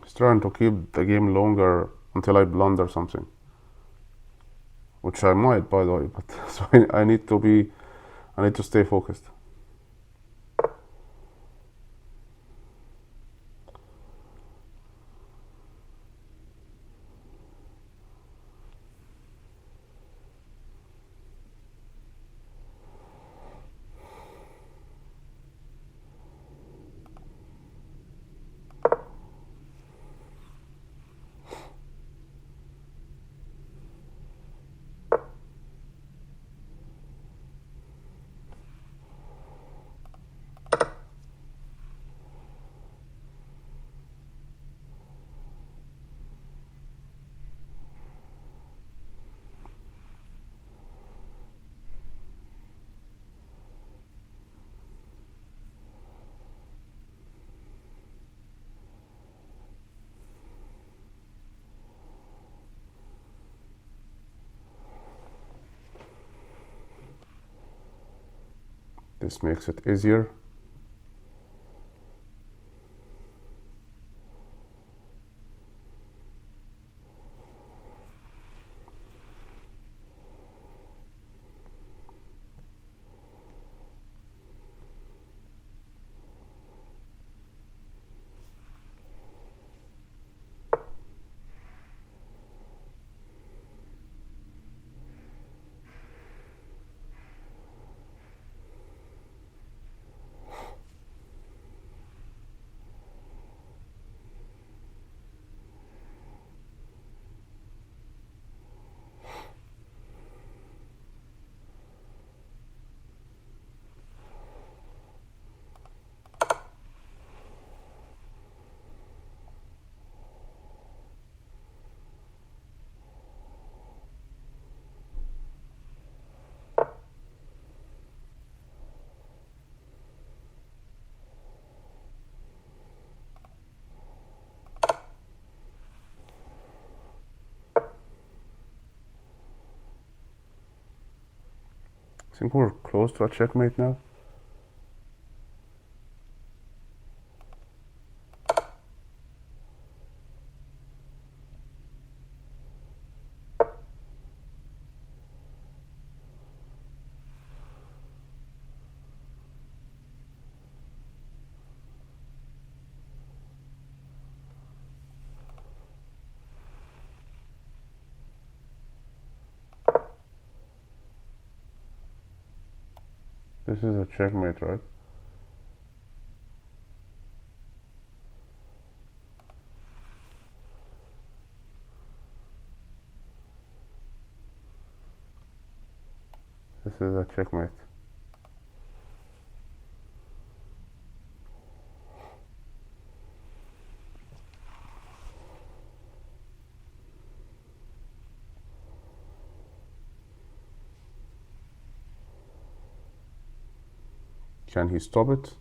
He's trying to keep the game longer until I blunder something, which I might, by the way. But so I need to be, I need to stay focused. This makes it easier. think we're close to a checkmate now. This is a checkmate, right? This is a checkmate. Can he stop it?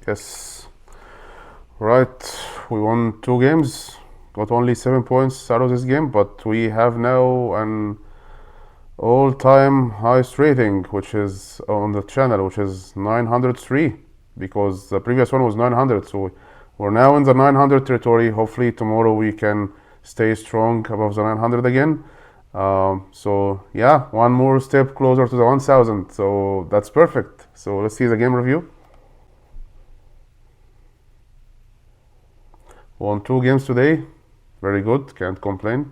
Yes. Right, we won 2 games. Got only 7 points out of this game, but we have now an all-time highest rating, which is on the channel, which is 903, because the previous one was 900. So we're now in the 900 territory. Hopefully tomorrow we can stay strong above the 900 again. So yeah, one more step closer to the 1000. So that's perfect. So let's see the game review. Won 2 games today. Very good, can't complain.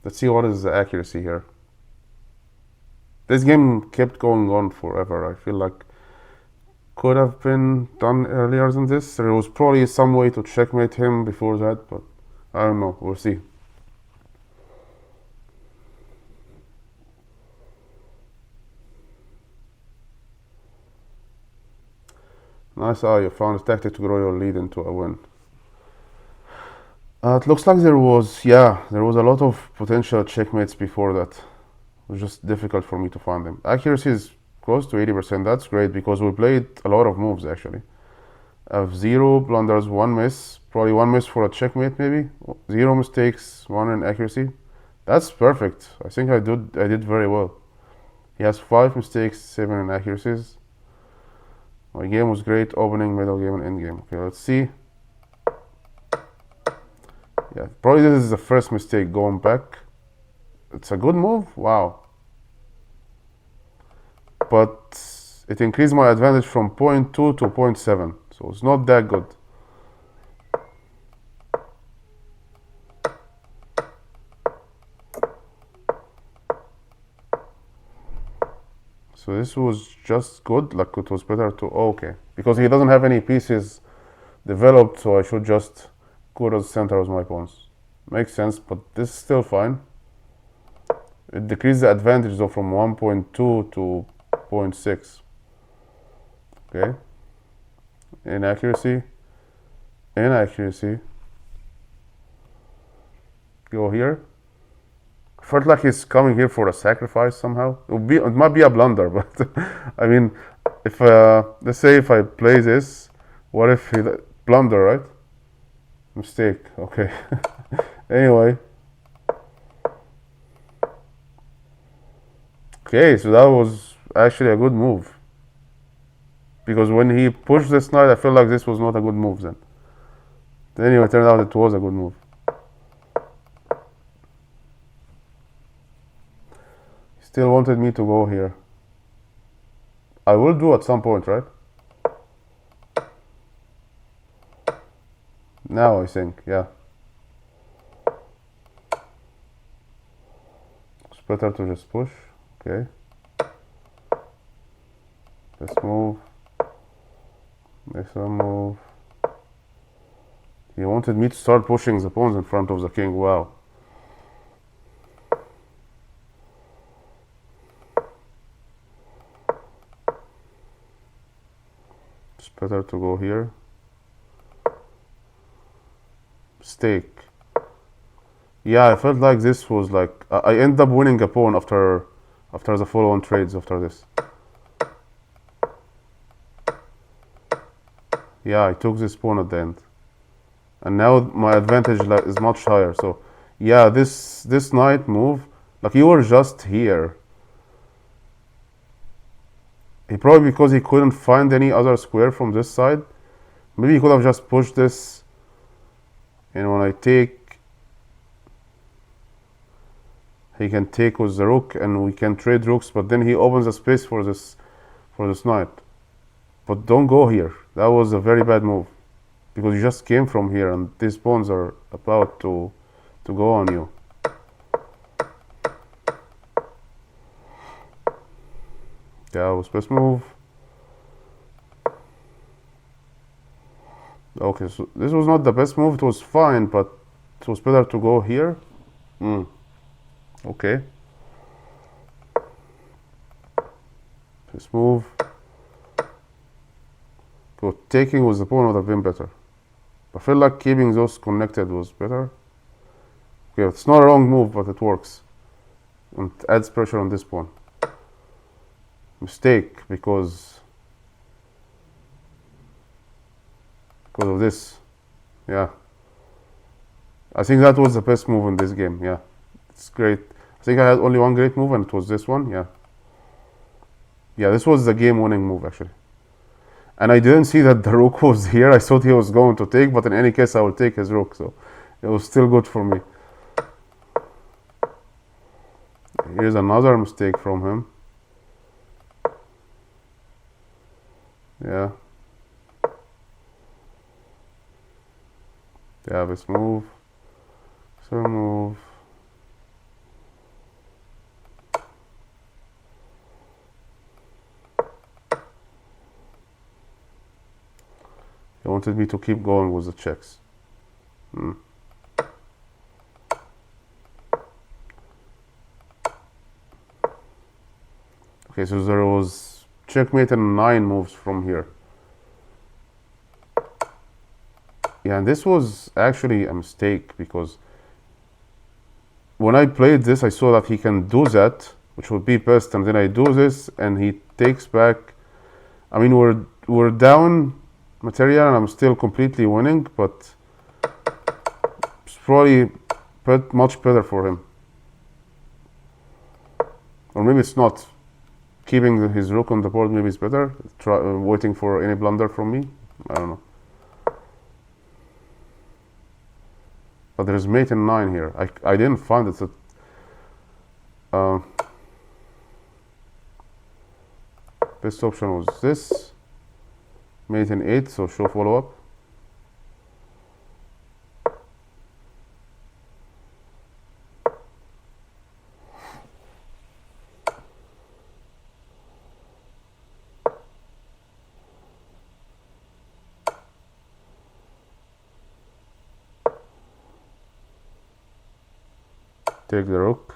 Let's see what is the accuracy here. This game kept going on forever. I feel like could have been done earlier than this. There was probably some way to checkmate him before that, but I don't know. We'll see. Nice eye, you found a tactic to grow your lead into a win. It looks like there was a lot of potential checkmates before that. It was just difficult for me to find them. Accuracy is close to 80%. That's great because we played a lot of moves actually. I have 0 blunders, 1 miss, probably 1 miss for a checkmate maybe. 0 mistakes, 1 in accuracy. That's perfect. I think I did very well. He has 5 mistakes, 7 in accuracies. My game was great, opening, middle game, and end game. Okay, let's see. Yeah, probably this is the first mistake going back. It's a good move, wow. But it increased my advantage from 0.2 to 0.7, so it's not that good. So this was just good, like it was better to, okay. Because he doesn't have any pieces developed, so I should just go to the center of my pawns. Makes sense, but this is still fine. It decreased the advantage though from 1.2 to 0.6. Okay. Inaccuracy. Inaccuracy. Go here. Felt like he's coming here for a sacrifice somehow. It might be a blunder, but I mean, if let's say if I play this, what if he blunder, right? Mistake. Okay. Anyway. Okay, so that was actually a good move. Because when he pushed this knight, I felt like this was not a good move then. Anyway, it turned out it was a good move. Still wanted me to go here. I will do at some point, right? Now I think, yeah. It's better to just push. Okay. Let's move. Next one move. He wanted me to start pushing the pawns in front of the king. Wow. It's better to go here. Stake. Yeah, I felt like this was like I end up winning a pawn after the follow-on trades after this. Yeah, I took this pawn at the end. And now my advantage is much higher. So yeah, this knight move, like you were just here. He probably, because he couldn't find any other square from this side, maybe he could have just pushed this. And when I take, he can take with the rook and we can trade rooks, but then he opens a space for this knight. But don't go here. That was a very bad move, because you just came from here and these pawns are about to go on you. That was best move. Okay, so this was not the best move. It was fine, but it was better to go here. Okay. This move. So taking with the pawn would have been better. I feel like keeping those connected was better. Okay, it's not a wrong move, but it works. And it adds pressure on this pawn. Mistake, because of this. Yeah. I think that was the best move in this game. Yeah. It's great. I think I had only one great move and it was this one. Yeah. Yeah, this was the game-winning move, actually. And I didn't see that the rook was here. I thought he was going to take, but in any case, I will take his rook. So it was still good for me. Here's another mistake from him. Yeah. Yeah, this move. So move. He wanted me to keep going with the checks. Okay, so there was checkmate and 9 moves from here. Yeah, and this was actually a mistake, because when I played this, I saw that he can do that, which would be best, and then I do this, and he takes back. I mean, we're down material, and I'm still completely winning, but it's probably much better for him. Or maybe it's not. Keeping his rook on the board maybe is better. Waiting for any blunder from me. I don't know. But there's mate in 9 here. I didn't find it. Best option was this. Mate in 8, so show follow up. Take the rook.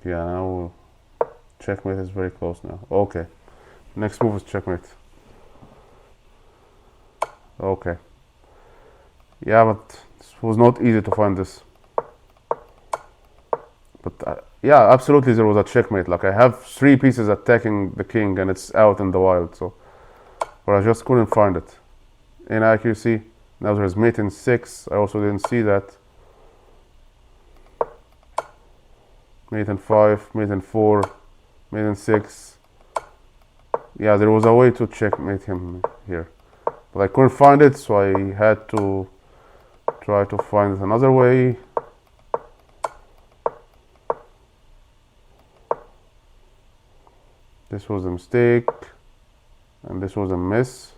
Yeah, now checkmate is very close now. Okay. Next move is checkmate. Okay. Yeah, but it was not easy to find this. But yeah, absolutely there was a checkmate. Like, I have 3 pieces attacking the king and it's out in the wild, so. But I just couldn't find it. Inaccuracy. Now there's mate in 6. I also didn't see that. Mate in 5, mate in 4, mate in 6. Yeah, there was a way to checkmate him here. But I couldn't find it, so I had to try to find another way. This was a mistake, and this was a miss.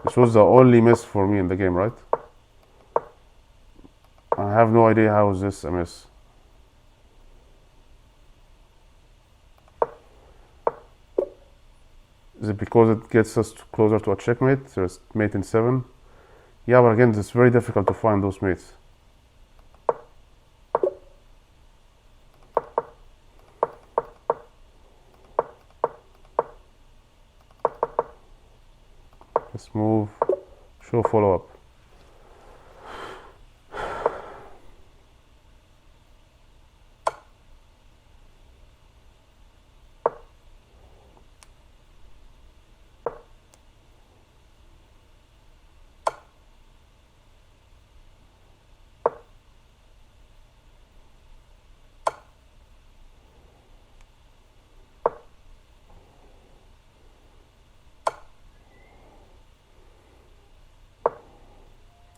This was the only miss for me in the game, right? I have no idea how is this a miss. Is it because it gets us closer to a checkmate? There's mate in 7. Yeah, but again, it's very difficult to find those mates. Let's move. Show follow-up.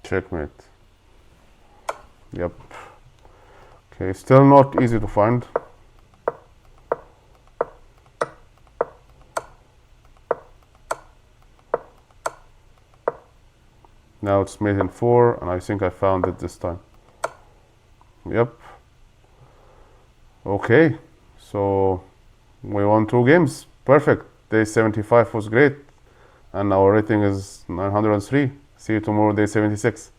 Checkmate. Yep. Okay, still not easy to find. Now it's mate in 4, and I think I found it this time. Yep. Okay, so we won 2 games. Perfect. Day 75 was great, and our rating is 903. See you tomorrow, day 76.